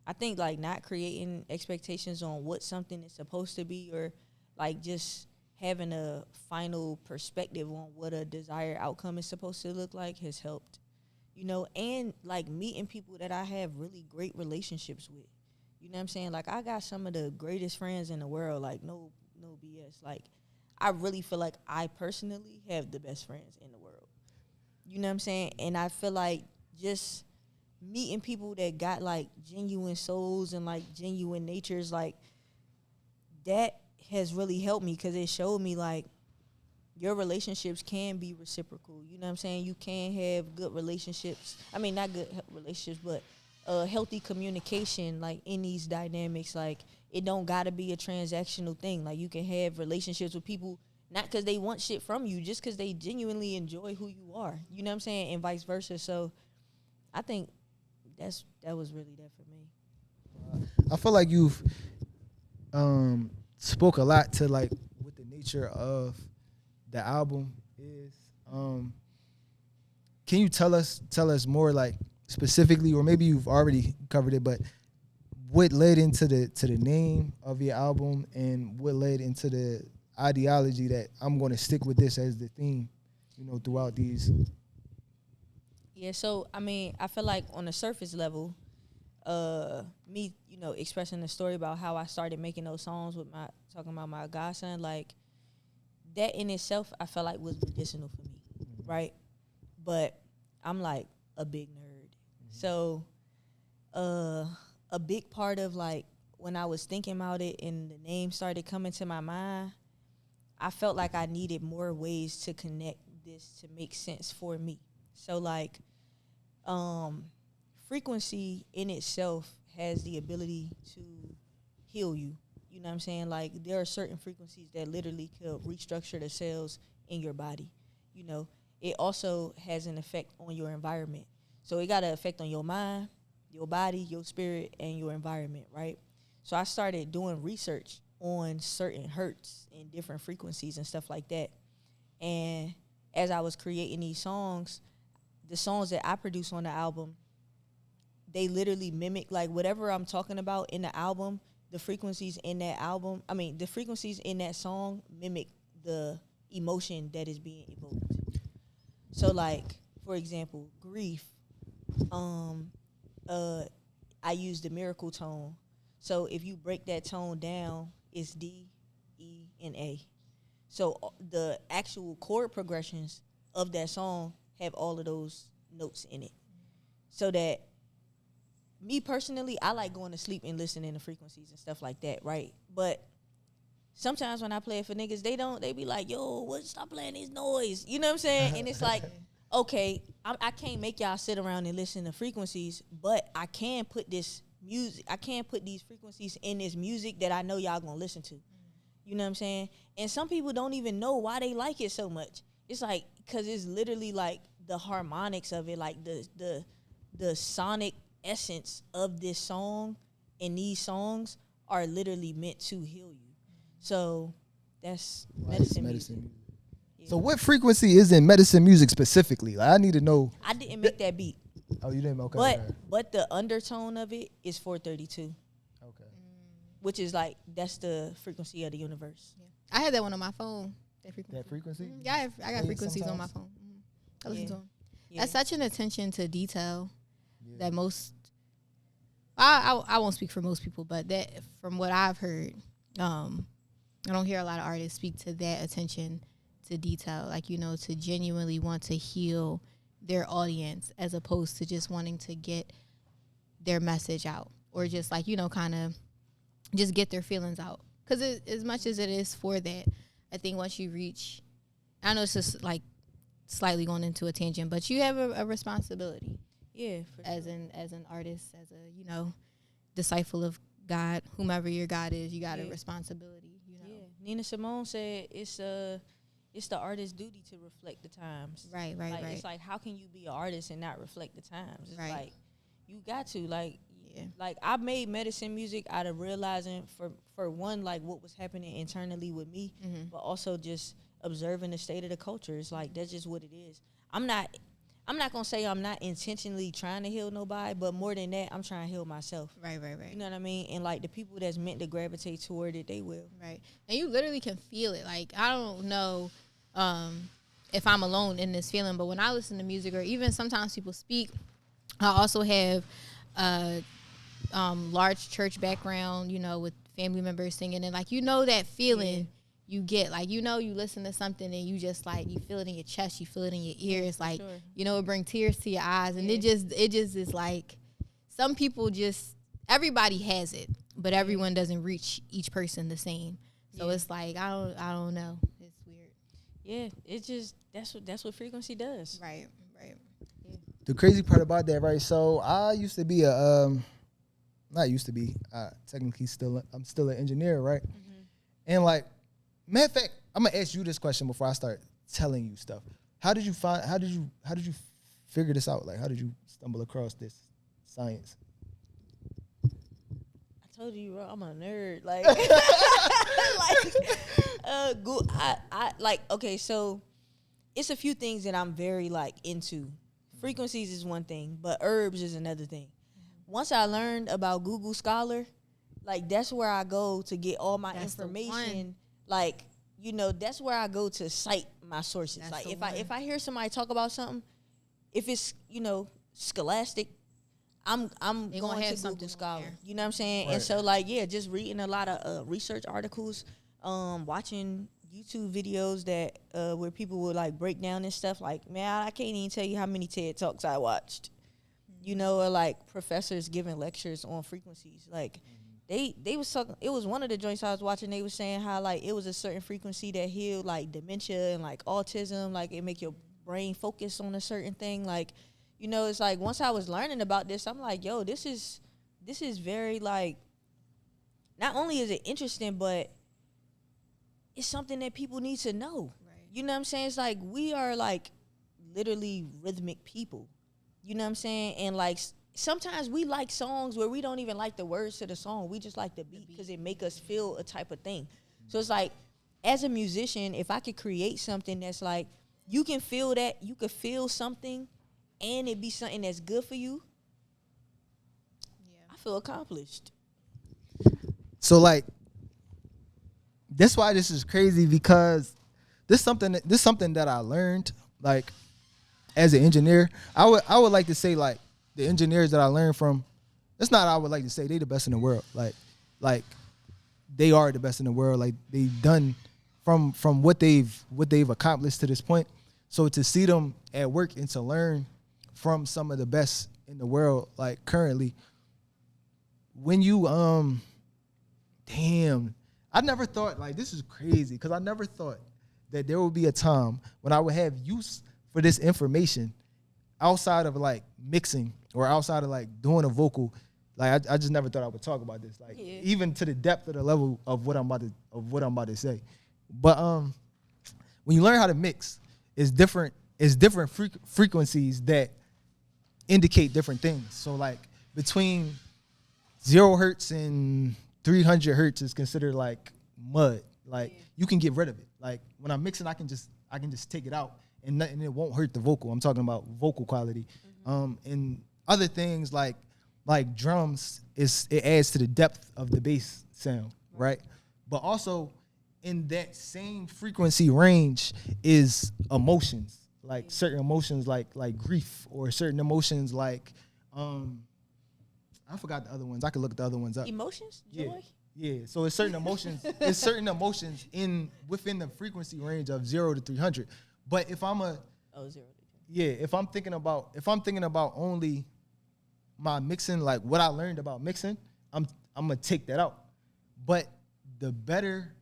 I think like not creating expectations on what something is supposed to be, or like just having a final perspective on what a desired outcome is supposed to look like has helped. you know, and like meeting people that I have really great relationships with. You know what I'm saying? Like I got some of the greatest friends in the world, like no BS. Like I really feel like I personally have the best friends in the world. You know what I'm saying? And I feel like just meeting people that got like genuine souls and like genuine natures, like that has really helped me because it showed me like your relationships can be reciprocal. You know what I'm saying? You can have good relationships. I mean, not good relationships, but healthy communication, like in these dynamics. Like it don't gotta be a transactional thing. Like you can have relationships with people not because they want shit from you, just because they genuinely enjoy who you are. You know what I'm saying? And vice versa. So I think that was really that for me. I feel like you've spoke a lot to like what the nature of the album is. Can you tell us more like specifically, or maybe you've already covered it, but what led into the name of your album and what led into the ideology that I'm going to stick with this as the theme, you know, throughout these? Yeah, so I mean, I feel like on the surface level, me, you know, expressing the story about how I started making those songs with talking about my godson, like that in itself, I felt like was medicinal for me, right? But I'm like a big nerd, so a big part of like when I was thinking about it and the name started coming to my mind, I felt like I needed more ways to connect this to make sense for me. So like, frequency in itself has the ability to heal you. You know what I'm saying? Like there are certain frequencies that literally could restructure the cells in your body. You know, it also has an effect on your environment. So it got an effect on your mind, your body, your spirit, and your environment, right? So I started doing research on certain hertz and different frequencies and stuff like that. And as I was creating these songs, the songs that I produce on the album, they literally mimic like whatever I'm talking about in the album, the frequencies in that album, the frequencies in that song mimic the emotion that is being evoked. So like, for example, grief, I use the miracle tone. So if you break that tone down, it's D, E, and A. So the actual chord progressions of that song have all of those notes in it. So that me personally, I like going to sleep and listening to frequencies and stuff like that, right? But sometimes when I play it for niggas, they be like, yo, stop playing this noise. You know what I'm saying? And it's like, okay, I can't make y'all sit around and listen to frequencies, but I can put this music, I can put these frequencies in this music that I know y'all gonna listen to. You know what I'm saying? And some people don't even know why they like it so much. It's like, cause it's literally like the harmonics of it, like the sonic essence of this song and these songs are literally meant to heal you. So that's medicine music. Yeah. So what frequency is in medicine music specifically? Like I need to know. I didn't make that beat. Oh, you didn't? Okay. But the undertone of it is 432. Okay. Which is like, that's the frequency of the universe. Yeah. I had that one on my phone. That frequency? Yeah, I got frequencies on my phone. I listen to them. Yeah. That's such an attention to detail that most, I won't speak for most people, but that from what I've heard, I don't hear a lot of artists speak to that attention to detail, like, you know, to genuinely want to heal their audience as opposed to just wanting to get their message out or just like, you know, kind of just get their feelings out. Because as much as it is for that, I think once you reach, I know it's just like slightly going into a tangent, but you have a responsibility. Yeah. As an artist, as a, you know, disciple of God, whomever your God is, you got a responsibility, you know. Yeah. Nina Simone said it's the artist's duty to reflect the times. Right. It's like, how can you be an artist and not reflect the times? It's right. like, you got to, like, like, I made medicine music out of realizing, for one, like, what was happening internally with me, but also just observing the state of the culture. It's like, that's just what it is. I'm not going to say I'm not intentionally trying to heal nobody, but more than that, I'm trying to heal myself. Right. You know what I mean? And, like, the people that's meant to gravitate toward it, they will. Right. And you literally can feel it. Like, I don't know if I'm alone in this feeling. But when I listen to music, or even sometimes people speak, I also have a large church background, you know, with family members singing, and like, you know, that feeling you get, like, you know, you listen to something and you just like, you feel it in your chest, you feel it in your ears, like, you know, it brings tears to your eyes, and it just is like, some people just, everybody has it, but everyone doesn't reach each person the same. So it's like, I don't know. It's weird. Yeah, it's just that's what frequency does. Right. The crazy part about that, right? So I used to be not used to be. Technically, I'm still an engineer, right? Mm-hmm. And like, matter of fact, I'm gonna ask you this question before I start telling you stuff. How did you figure this out? Like, how did you stumble across this science? I told you, bro, I'm a nerd. Like, okay, so it's a few things that I'm very like into. Frequencies is one thing, but herbs is another thing. Once I learned about Google Scholar, like, that's where I go to get all my information. Like, you know, that's where I go to cite my sources. That's like, if I hear somebody talk about something, if it's, you know, scholastic, I'm going to Google Scholar. You know what I'm saying? Right. And so, like, yeah, just reading a lot of research articles, watching YouTube videos that where people would like break down this stuff. Like, man, I can't even tell you how many TED Talks I watched. You know, or like professors giving lectures on frequencies. Like, they was talking. It was one of the joints I was watching. They was saying how like it was a certain frequency that healed like dementia and like autism. Like, it make your brain focus on a certain thing. Like, you know, it's like once I was learning about this, I'm like, yo, this is very like. Not only is it interesting, but it's something that people need to know. Right. You know what I'm saying? It's like, we are like literally rhythmic people. You know what I'm saying? And like sometimes we like songs where we don't even like the words to the song. We just like the beat because it make us feel a type of thing. So it's like, as a musician, if I could create something that's like, you can feel that, you could feel something and it be something that's good for you, I feel accomplished. So like, that's why this is crazy, because this something that I learned, like, as an engineer. I would like to say, like, the engineers that I learned from, it's not I would like to say they the best in the world. Like they are the best in the world. Like, they've done from what they've accomplished to this point. So to see them at work and to learn from some of the best in the world, like currently, when you I never thought, like, this is crazy, because I never thought that there would be a time when I would have use for this information outside of like mixing or outside of like doing a vocal. Like, I just never thought I would talk about this, like, even to the depth of the level of what I'm about to say. But when you learn how to mix, it's different frequencies that indicate different things. So like, between 0 hertz and 300 hertz is considered like mud. Like, you can get rid of it. Like, when I'm mixing, I can just take it out and it won't hurt the vocal. I'm talking about vocal quality. And other things like drums, it adds to the depth of the bass sound, right? But also in that same frequency range is emotions, like certain emotions like grief, or certain emotions like I forgot the other ones. I could look at the other ones up. Emotions? Joy? Yeah. So it's certain emotions. It's certain emotions within the frequency range of 0 to 300. But if I'm 0 to 300. Yeah, if I'm thinking about only my mixing, like what I learned about mixing, I'm gonna take that out. But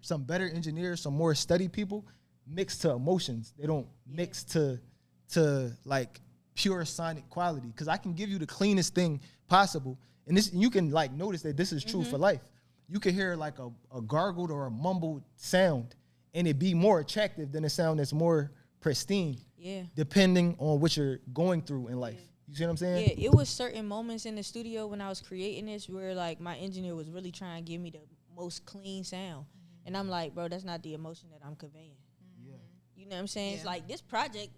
some better engineers, some more study people mix to emotions. They don't mix to like pure sonic quality. Because I can give you the cleanest thing possible, and you can like notice that this is true for life. You can hear like a gargled or a mumbled sound, and it be more attractive than a sound that's more pristine. Yeah. Depending on what you're going through in life. You see what I'm saying? Yeah, it was certain moments in the studio when I was creating this where like my engineer was really trying to give me the most clean sound. And I'm like, bro, that's not the emotion that I'm conveying. Yeah. You know what I'm saying? Yeah. It's like this project,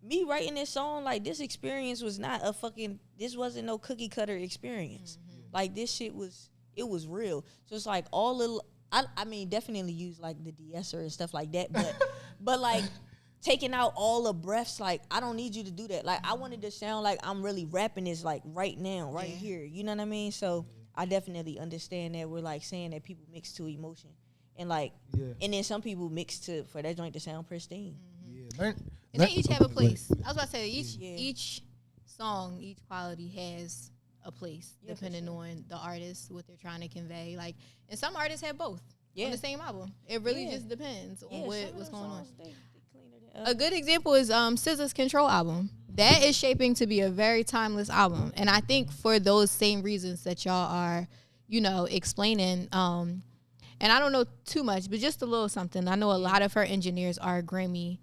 me writing this song, like this experience was not this wasn't no cookie cutter experience. Like this shit it was real. So it's like all little, I mean, definitely use like the de-esser and stuff like that. But like, taking out all the breaths. Like, I don't need you to do that. Like, I wanted to sound like I'm really rapping this, like, right now, right here. You know what I mean? So I definitely understand that we're, like, saying that people mix to emotion. And, like, and then some people mix to, for that joint to sound pristine. And they each have a place. I was about to say, each song, each quality has a place, depending on the artist, what they're trying to convey. Like, and some artists have both on the same album. It really just depends on what's going on. A good example is SZA's Control album. That is shaping to be a very timeless album. And I think for those same reasons that y'all are, you know, explaining, and I don't know too much, but just a little something. I know a lot of her engineers are Grammy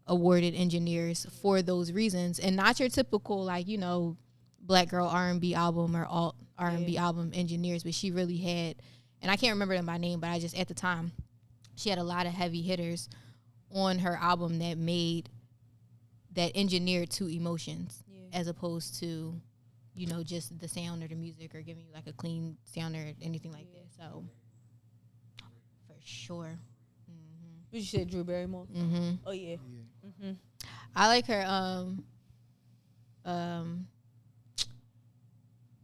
awarded engineers for those reasons, and not your typical, like, you know, black girl R&B album or alt R&B album engineers, but she really had, and I can't remember them by name, but I just, at the time, she had a lot of heavy hitters on her album that engineered to emotions as opposed to, you know, just the sound or the music or giving you like a clean sound or anything like that. So for sure. You said Drew Barrymore? Oh yeah. I like her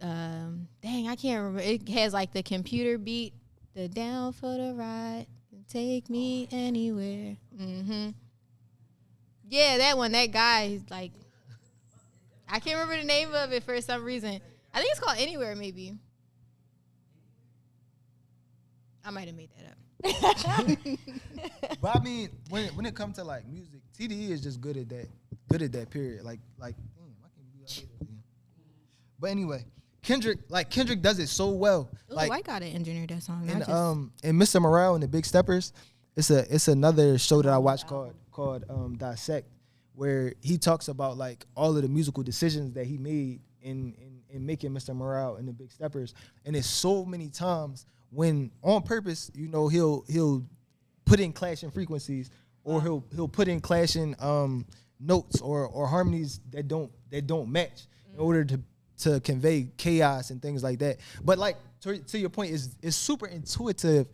dang, I can't remember. It has like the computer beat, the down for the ride, take me anywhere. Yeah, that one. That guy, he's like, I can't remember the name of it for some reason. I think it's called Anywhere, maybe. I might have made that up. But I mean, when it comes to like music, TDE is just good at that period. Like damn, I can be out here. But anyway, Kendrick does it so well. Ooh, like, White got to engineer that song. And Mr. Morale and the Big Steppers, it's another show that I watch called Dissect, where he talks about like all of the musical decisions that he made in making Mr. Morale and the Big Steppers. And it's so many times when on purpose, you know, he'll put in clashing frequencies, or he'll put in clashing notes or harmonies that don't match in order to convey chaos and things like that. But like to your point, is super intuitive.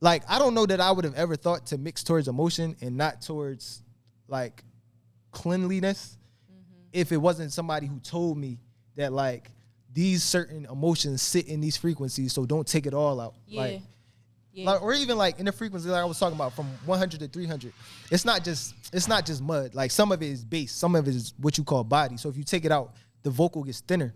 Like, I don't know that I would have ever thought to mix towards emotion and not towards like cleanliness if it wasn't somebody who told me that like these certain emotions sit in these frequencies, so don't take it all out. Like, or even like in the frequency like I was talking about from 100 to 300, it's not just mud. Like, some of it is bass, some of it is what you call body. So if you take it out, the vocal gets thinner.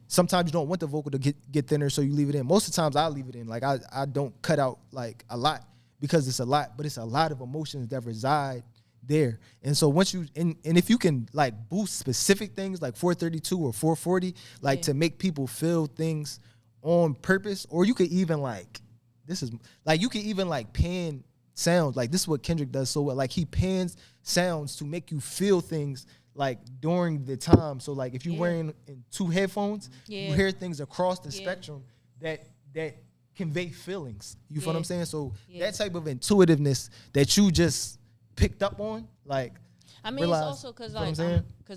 Sometimes you don't want the vocal to get thinner, so you leave it in. Most of the times I leave it in. Like, I don't cut out like a lot because it's a lot, but it's a lot of emotions that reside there. And so once you and if you can like boost specific things like 432 or 440, like to make people feel things on purpose, or you could even like you could even like pan sounds. Like, this is what Kendrick does so well. Like, he pans sounds to make you feel things like during the time. So like if you're wearing two headphones, you hear things across the spectrum that convey feelings. You feel what I'm saying? So that type of intuitiveness that you just picked up on, like, I mean, it's also because like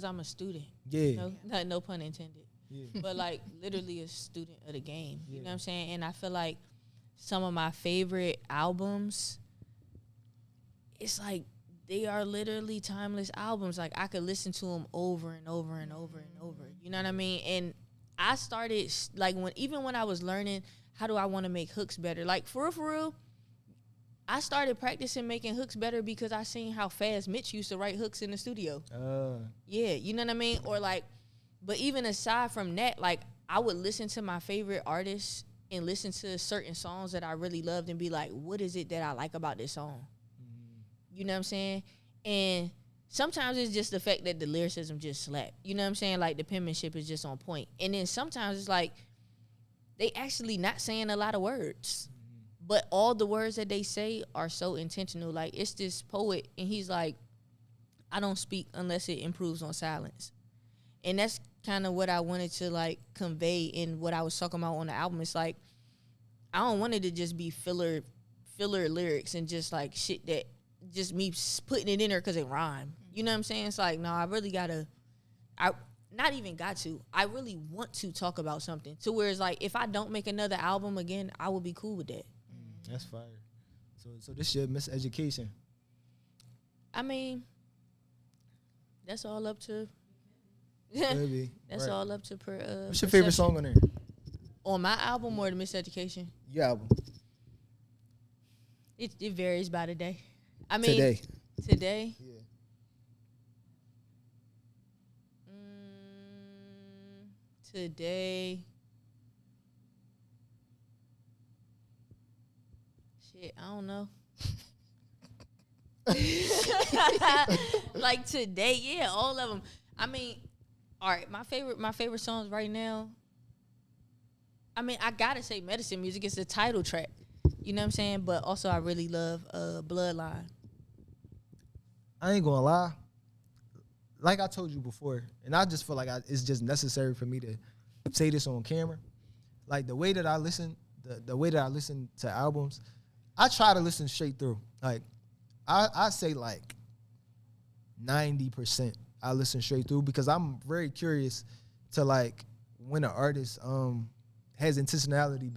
I'm a student. Yeah. No pun intended. Yeah. But like literally a student of the game. You know what I'm saying? And I feel like some of my favorite albums, it's like they are literally timeless albums. Like, I could listen to them over and over and over and over. You know what I mean? And I started like when I was learning how do I want to make hooks better. Like, for real, I started practicing making hooks better because I seen how fast Mitch used to write hooks in the studio. Yeah, you know what I mean? Or like, but even aside from that, like, I would listen to my favorite artists and listen to certain songs that I really loved and be like, what is it that I like about this song? You know what I'm saying? And sometimes it's just the fact that the lyricism just slap. You know what I'm saying? Like, the penmanship is just on point. And then sometimes it's like they actually not saying a lot of words. But all the words that they say are so intentional. Like, it's this poet, and he's like, I don't speak unless it improves on silence. And that's kind of what I wanted to, like, convey in what I was talking about on the album. It's like, I don't want it to just be filler lyrics and just, like, shit that just me putting it in there because it rhyme. You know what I'm saying? It's like, no, I really I really want to talk about something. To where it's like, if I don't make another album again, I will be cool with that. That's fire. So this shit miseducation. I mean, That's all up to. Maybe. That's Right. all up to What's your favorite perception. song on there? On my album or the Miseducation? Your album. It varies by the day. I mean, Today. Today. Yeah. Today. Shit, I don't know. Like today, yeah, all of them. I mean, all right, my favorite songs right now. I mean, I gotta say Medicine Music is the title track. You know what I'm saying? But also I really love Bloodline. I ain't gonna lie. Like I told you before, and I just feel like it's just necessary for me to say this on camera. Like the way that I listen, the way that I listen to albums, I try to listen straight through. Like I say like 90% I listen straight through because I'm very curious to like when an artist has intentionality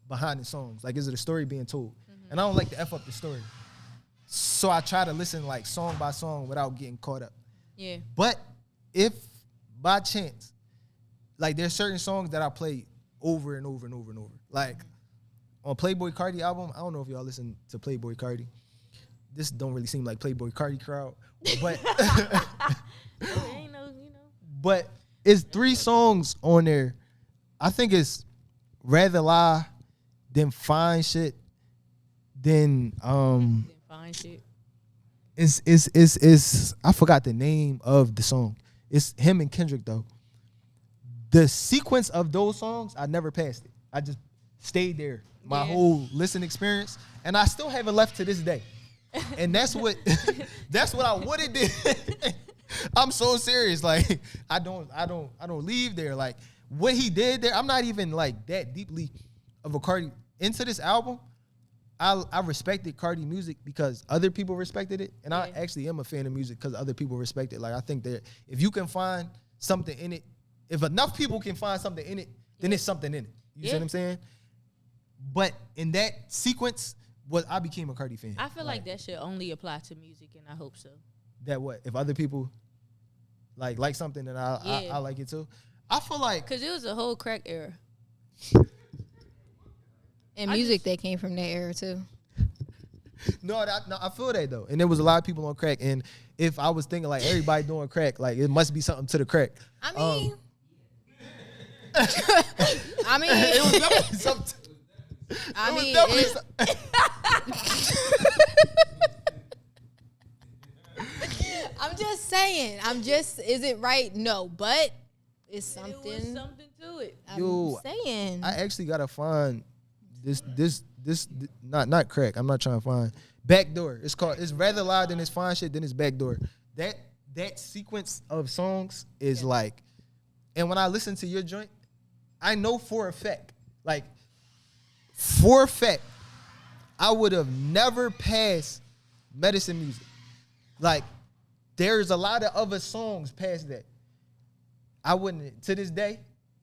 behind the songs. Like, is it a story being told? Mm-hmm. And I don't like to F up the story. So I try to listen like song by song without getting caught up. Yeah. But if by chance, like there's certain songs that I play over and over and over and over. Like on Playboi Carti album, I don't know if y'all listen to Playboi Carti. This don't really seem like Playboi Carti crowd, but Ain't no, you know. But it's 3 songs on there. I think it's Rather Lie Than Fine Shit. Then Fine shit. It's I forgot the name of the song. It's him and Kendrick though. The sequence of those songs, I never passed it. I just stayed there my whole listen experience, and I still haven't left to this day. And that's what I would have did. I'm so serious. Like I don't leave there. Like what he did there, I'm not even like that deeply of a Carti into this album. I respected Carti music because other people respected it, and I actually am a fan of music because other people respect it. Like I think that if you can find something in it, if enough people can find something in it, then it's something in it. You see what I'm saying? But in that sequence, I became a Carti fan. I feel like that should only apply to music, and I hope so. That what? If other people like something, then I like it too. I feel like because it was a whole crack era. And music that came from that era too. No, I feel that though. And there was a lot of people on crack. And if I was thinking like everybody doing crack, like it must be something to the crack. I mean, it was definitely something. I'm just saying. Is it right? No, but it's something. It was something to it. I'm saying. I actually gotta find this not crack. I'm not trying to find Backdoor. It's Rather Loud Than It's Fine Shit, then it's Backdoor. That sequence of songs is like, and when I listen to your joint, I know for a fact, I would have never passed Medicine Music. Like, there's a lot of other songs past that. I wouldn't, to this day,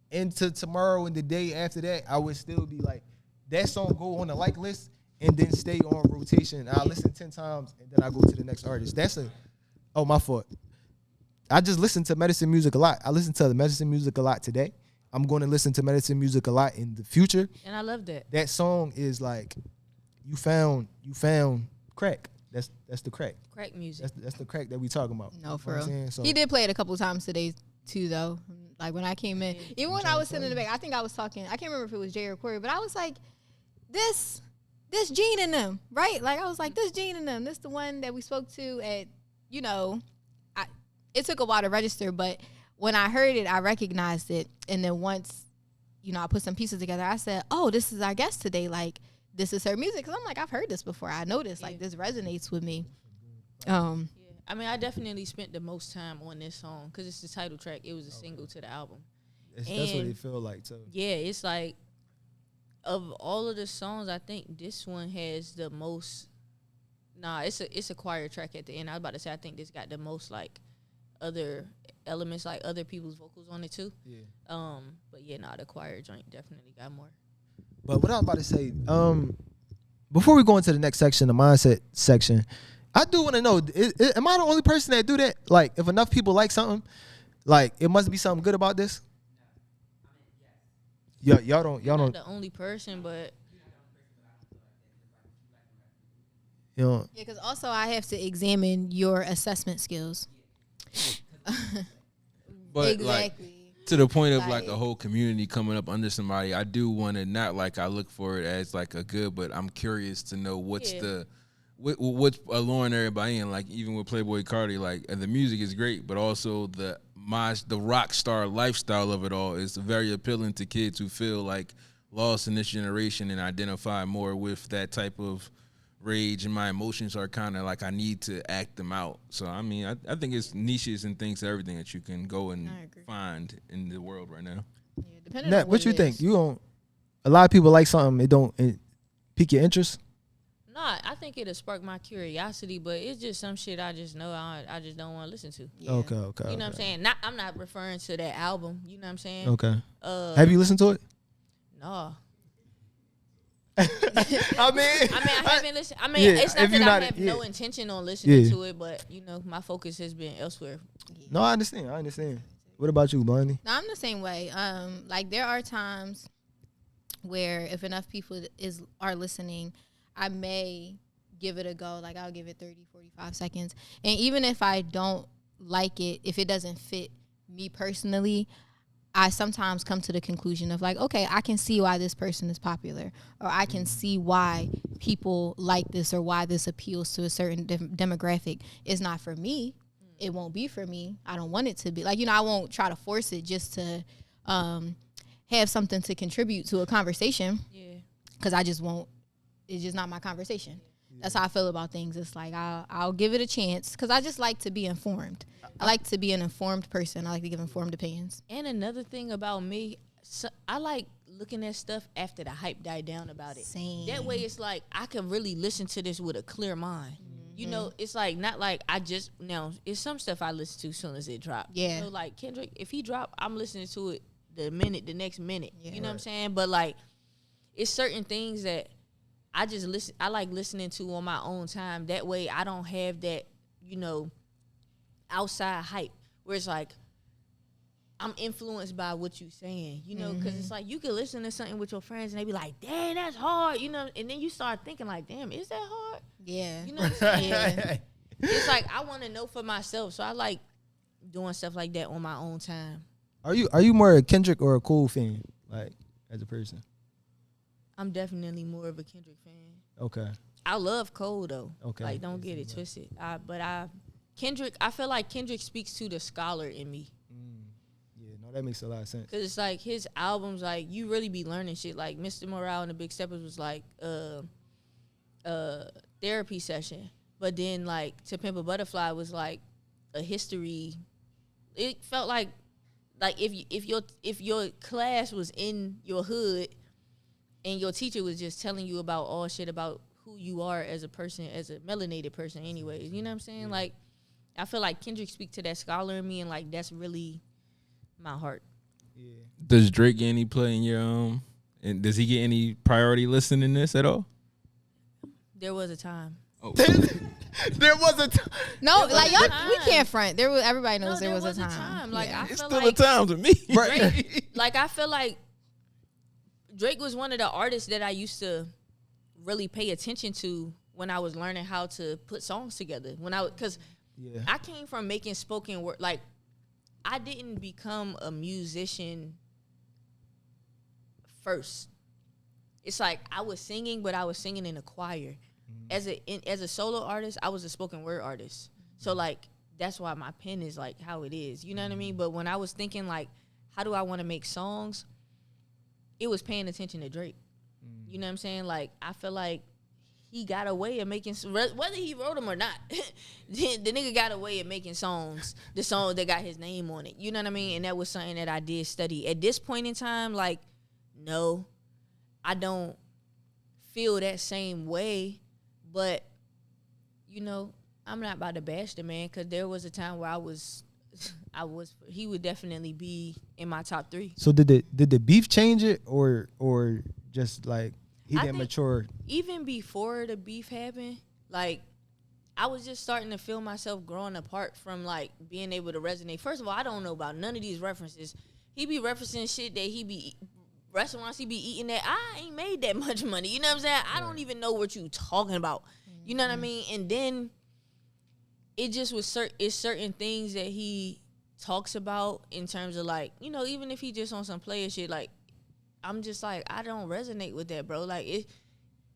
into tomorrow and the day after that, I would still be like, that song go on the like list and then stay on rotation. I listen 10 times and then I go to the next artist. My fault. I just listen to Medicine Music a lot. I listen to the Medicine Music a lot today. I'm going to listen to Medicine Music a lot in the future. And I love that. That song is like, you found crack. That's the crack. Crack music. That's the crack that we talking about. No, for real. So, he did play it a couple times today too, though. Like when I came in, even when I was sitting in the back, I think I was talking. I can't remember if it was Jay or Corey, but I was like, this gene in them, right? Like I was like, this gene in them. This the one that we spoke to at, it took a while to register, but when I heard it, I recognized it. And then once, I put some pieces together, I said, oh, this is our guest today. Like, this is her music. Because I'm like, I've heard this before. I know this. Like, this resonates with me. I mean, I definitely spent the most time on this song because it's the title track. It was a single to the album. That's what it feel like, too. Yeah, it's like, of all of the songs, I think this one has the most. It's a choir track at the end. I was about to say, I think this got the most, like, other elements, like other people's vocals on it, too. Yeah. But, yeah, the choir joint definitely got more. But what I was about to say, before we go into the next section, the mindset section, I do want to know, am I the only person that do that? Like, if enough people like something, like, it must be something good about this? Y'all don't. Not the only person, but You know, Yeah, because also I have to examine your assessment skills. But exactly. like to the point of like Like- a whole community coming up under somebody, I do want to not like I look for it as like a good, but I'm curious to know what's what's alluring everybody in. Like even with Playboy Cardi, like the music is great, but also the rock star lifestyle of it all is very appealing to kids who feel like lost in this generation and identify more with that type of rage, and my emotions are kind of like I need to act them out. So I mean, I think it's niches and things, everything that you can go and find in the world right now. Yeah, depending Nat, on what you it think? is. You don't. A lot of people like something. It pique your interest. nah, I think it'll spark my curiosity, but it's just some shit I just know I just don't want to listen to. Yeah. Okay. You know what I'm saying? I'm not referring to that album. You know what I'm saying? Okay. Have you listened to it? No. I mean, I haven't listened. I mean, Yeah, it's not if that you're I not- have yeah. no intention on listening Yeah. to it, but you know, my focus has been elsewhere. No, I understand. What about you, Bonnie? No, I'm the same way. Like there are times where if enough people are listening, I may give it a go. Like I'll give it 30, 45 seconds. And even if I don't like it, if it doesn't fit me personally, I sometimes come to the conclusion of like, okay, I can see why this person is popular, or I can see why people like this, or why this appeals to a certain demographic. It's not for me. It won't be for me. I don't want it to be. Like, you know, I won't try to force it just to have something to contribute to a conversation. Yeah. Because I just won't. It's just not my conversation. That's how I feel about things. It's like I'll give it a chance because I just like to be informed. I like to be an informed person. I like to give informed opinions. And another thing about me, I like looking at stuff after the hype died down about it. Same. That way it's like I can really listen to this with a clear mind. You know, it's like not like it's some stuff I listen to as soon as it dropped. Yeah. You know, like Kendrick, if he dropped, I'm listening to it the next minute. Yeah. You know what I'm saying? But like it's certain things that I just listen. I like listening to on my own time. That way, I don't have that, you know, outside hype where it's like I'm influenced by what you're saying, you know, because it's like you can listen to something with your friends and they be like, "Dang, that's hard," you know, and then you start thinking like, "Damn, is that hard?" Yeah. You know what I'm saying? Yeah. It's like I want to know for myself, so I like doing stuff like that on my own time. Are you more a Kendrick or a Cole fan, like as a person? I'm definitely more of a Kendrick fan. Okay. I love Cole though. Okay. Like, don't get it twisted. Kendrick, I feel like Kendrick speaks to the scholar in me. Yeah, no, that makes a lot of sense. Cause it's like his albums, like you really be learning shit. Like Mr. Morale and the Big Steppers was like therapy session, but then like To Pimp a Butterfly was like a history. It felt like if your class was in your hood, and your teacher was just telling you about all shit about who you are as a person, as a melanated person, anyways. You know what I'm saying? Like, I feel like Kendrick speak to that scholar in me, and like that's really my heart. Yeah. Does Drake get any play in your and does he get any priority listing in this at all? There was a time. Oh. There was a time. No, was like a y'all, time. we can't front. Everybody knows No, there was a time. Like Yeah. I It's feel still like a time to me. Right. like I feel like Drake was one of the artists that I used to really pay attention to when I was learning how to put songs together. Because Yeah. I came from making spoken word. Like, I didn't become a musician first. It's like I was singing, but I was singing in a choir. As a solo artist, I was a spoken word artist. So like that's why my pen is like how it is. You know what I mean? But when I was thinking like, how do I want to make songs? It was paying attention to Drake. You know what I'm saying? Like I feel like he got a way of making, whether he wrote them or not, the nigga got a way of making songs, the song that got his name on it. You know what I mean? And that was something that I did study. At this point in time, like, no, I don't feel that same way. But, you know, I'm not about to bash the man because there was a time where he would definitely be in my top 3. So did the beef change it or just like he I didn't think- mature? Even before the beef happened, like I was just starting to feel myself growing apart from like being able to resonate. First of all, I don't know about none of these references. He be referencing shit that he be restaurants he be eating at. I ain't made that much money. You know what I'm saying? I don't even know what you talking about. You know what I mean? And then it just was certain things that he talks about in terms of like, you know, even if he just on some player shit, like I'm just like, I don't resonate with that, bro. Like it,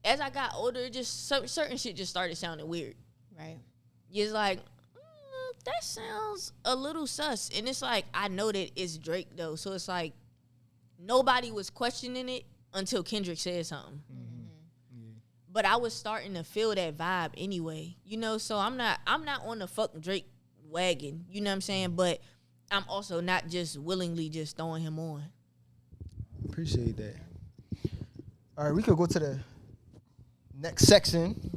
as I got older, it just certain shit just started sounding weird. Right. It's like, that sounds a little sus. And it's like, I know that it's Drake though. So it's like, nobody was questioning it until Kendrick said something. But I was starting to feel that vibe anyway, you know. So I'm not on the fuck Drake wagon, you know what I'm saying? But I'm also not just willingly just throwing him on. Appreciate that. All right, we could go to the next section.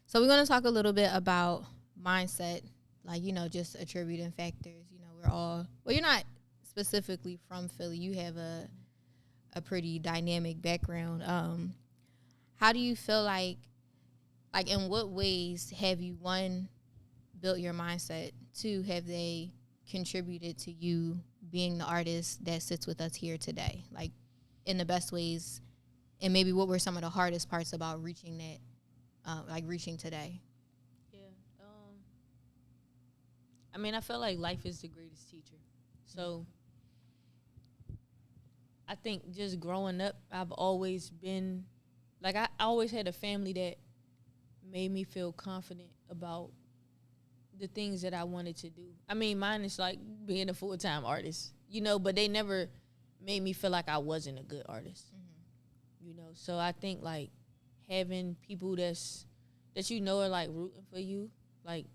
So we're gonna talk a little bit about mindset, like, you know, just attributing factors. You know, we're all, well, you're not specifically from Philly. You have a pretty dynamic background. How do you feel like in what ways have you, one, built your mindset, two, have they contributed to you being the artist that sits with us here today, like in the best ways, and maybe what were some of the hardest parts about reaching that, reaching today? Yeah. I mean, I feel like life is the greatest teacher. So I think just growing up, I've always been, like, I always had a family that made me feel confident about the things that I wanted to do. I mean, mine is like being a full-time artist, you know, but they never made me feel like I wasn't a good artist, you know. So I think, like, having people that you know are, like, rooting for you, like,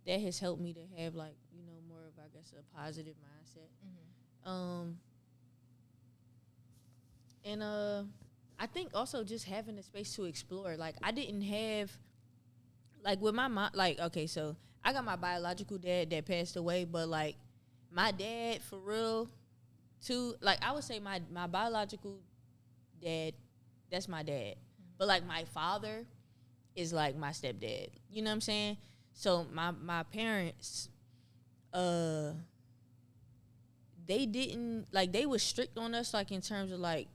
that has helped me to have, like, you know, more of, I guess, a positive mindset. And I think also just having the space to explore. Like, I didn't have, like, with my mom, like, okay, so I got my biological dad that passed away, but, like, my dad, for real, too, like, I would say my biological dad, that's my dad. But, like, my father is, like, my stepdad. You know what I'm saying? So my parents, they didn't, like, they were strict on us, like, in terms of, like,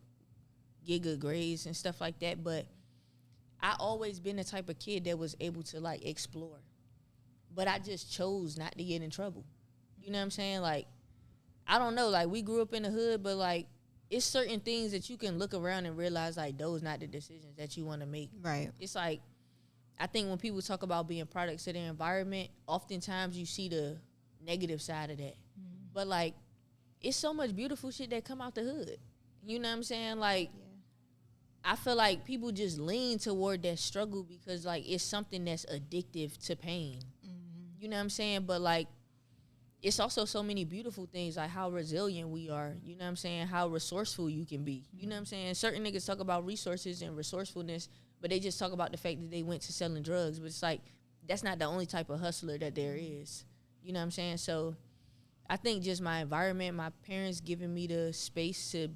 get good grades and stuff like that, but I always been the type of kid that was able to, like, explore. But I just chose not to get in trouble. You know what I'm saying? Like, I don't know, like, we grew up in the hood, but, like, it's certain things that you can look around and realize, like, those not the decisions that you want to make. Right. It's like, I think when people talk about being products of their environment, oftentimes you see the negative side of that. But, like, it's so much beautiful shit that come out the hood. You know what I'm saying? Like, I feel like people just lean toward that struggle because, like, it's something that's addictive to pain. You know what I'm saying? But, like, it's also so many beautiful things, like how resilient we are. You know what I'm saying? How resourceful you can be. You know what I'm saying? Certain niggas talk about resources and resourcefulness, but they just talk about the fact that they went to selling drugs. But it's like, that's not the only type of hustler that there is. You know what I'm saying? So I think just my environment, my parents giving me the space to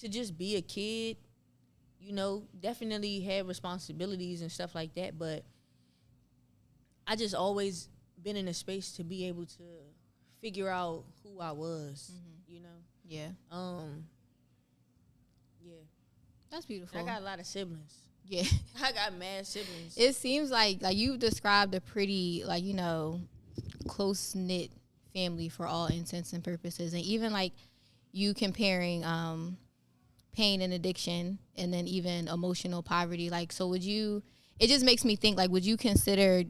just be a kid, you know, definitely have responsibilities and stuff like that. But I just always been in a space to be able to figure out who I was, you know? Yeah. Yeah. That's beautiful. I got a lot of siblings. Yeah. I got mad siblings. It seems like you described a pretty, like, you know, close-knit family for all intents and purposes. And even, like, you comparing pain and addiction and then even emotional poverty. Like, so would you, it just makes me think, like, would you consider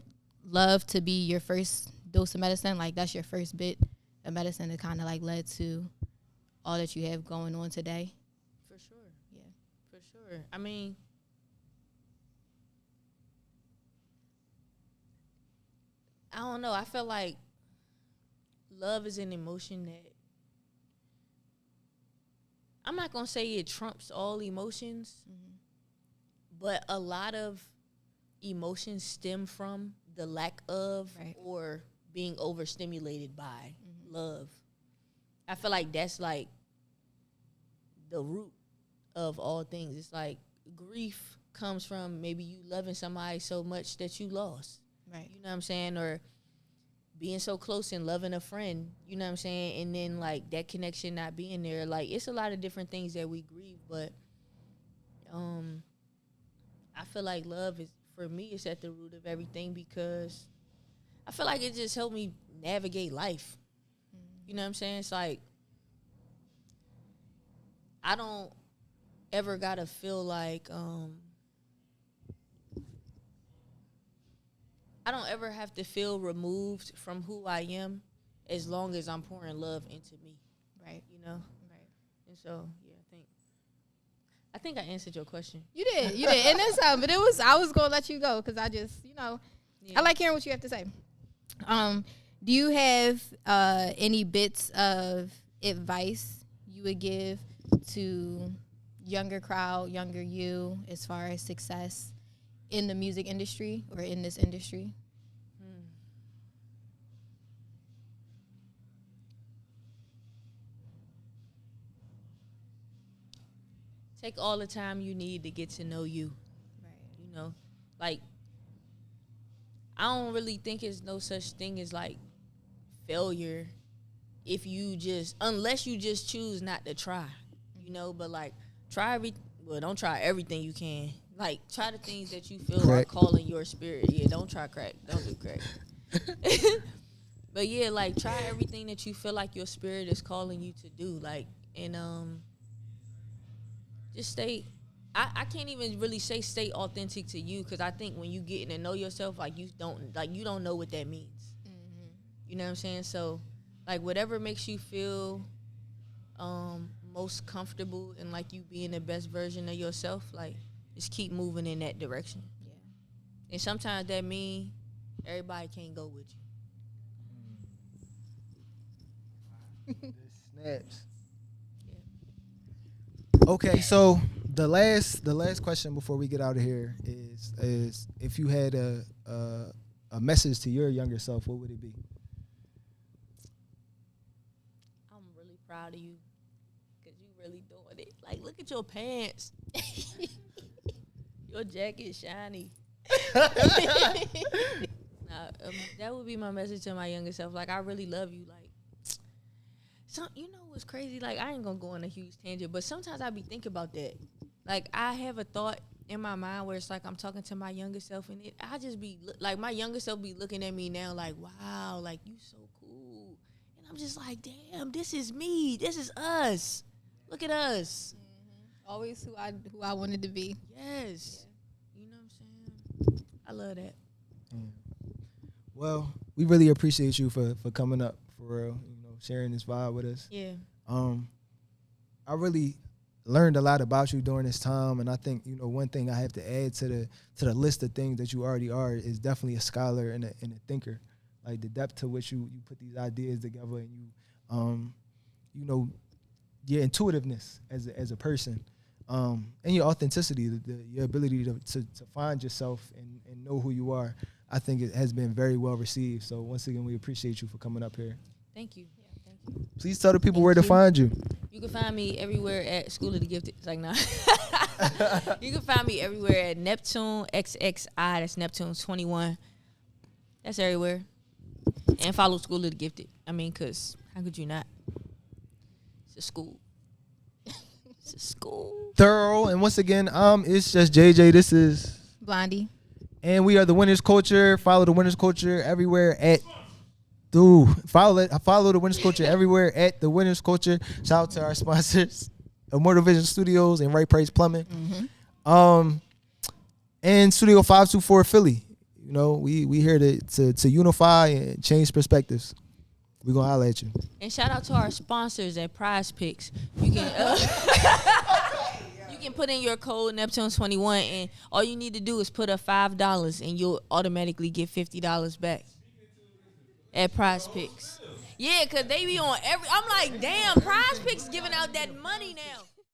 love to be your first dose of medicine? Like, that's your first bit of medicine that kind of, like, led to all that you have going on today? For sure. Yeah. For sure. I mean, I don't know. I feel like love is an emotion that, I'm not going to say it trumps all emotions, but a lot of emotions stem from the lack of or being overstimulated by love. I feel like that's, like, the root of all things. It's like grief comes from maybe you loving somebody so much that you lost. Right. You know what I'm saying? Or being so close and loving a friend, you know what I'm saying? And then, like, that connection not being there. Like, it's a lot of different things that we grieve, but I feel like love is, for me, it's at the root of everything because I feel like it just helped me navigate life. You know what I'm saying? It's like, I don't ever gotta feel like, I don't ever have to feel removed from who I am as long as I'm pouring love into me. Right. You know? Right. And so, yeah, I think I answered your question. You did. And that's but I was going to let you go because I just, I like hearing what you have to say. Do you have any bits of advice you would give to younger crowd, younger you, as far as success in the music industry or in this industry? Take all the time you need to get to know you. Right. Like, I don't really think there's no such thing as, like, failure unless you just choose not to try, but, like, don't try everything you can. Like, try the things that you feel are calling your spirit. Yeah, don't try crack. Don't do crack. But, yeah, like, try everything that you feel like your spirit is calling you to do. Like, and, just stay. I can't even really say stay authentic to you because I think when you getting to know yourself, like you don't know what that means. Mm-hmm. You know what I'm saying? So, like whatever makes you feel most comfortable and like you being the best version of yourself, like just keep moving in that direction. Yeah. And sometimes that mean everybody can't go with you. Snaps. Okay, so the last question before we get out of here is if you had a message to your younger self, what would it be? I'm really proud of you because you really doing it. Like, look at your pants. Your jacket shiny. That would be my message to my younger self. Like, I really love you. Like, what's crazy? Like, I ain't gonna go on a huge tangent, but sometimes I be thinking about that. Like, I have a thought in my mind where it's like I'm talking to my younger self, and I just be like, my younger self be looking at me now like, wow, like you so cool, and I'm just like, damn, this is me, this is us. Look at us. Mm-hmm. Always who I wanted to be. Yes. Yeah. You know what I'm saying? I love that. Well, we really appreciate you for coming up, for real. Sharing this vibe with us. Yeah. I really learned a lot about you during this time, and I think one thing I have to add to the list of things that you already are is definitely a scholar and a thinker. Like the depth to which you put these ideas together, and your intuitiveness as a person, and your authenticity, your ability to find yourself and know who you are. I think it has been very well received. So once again, we appreciate you for coming up here. Thank you. Please tell the people where to find you. You can find me everywhere at School of the Gifted. It's like, nah. You can find me everywhere at Neptune XXI. That's Neptune XXI. That's everywhere. And follow School of the Gifted. I mean, because how could you not? It's a school. It's a school. Thorough. And once again, it's just JJ. This is Blondie. And we are the Winners Culture. Follow the Winners Culture everywhere at follow the Winners Culture everywhere at the Winners Culture. Shout out to our sponsors, Immortal Vision Studios and Right Price Plumbing. Mm-hmm. And Studio 524 Philly. We here to unify and change perspectives. We're gonna holler at you. And shout out to our sponsors at Prize Picks. You can you can put in your code Neptune 21 and all you need to do is put up $5 and you'll automatically get $50 back. At Prize Picks. Yeah, because they be on I'm like, damn, Prize Picks giving out that money now.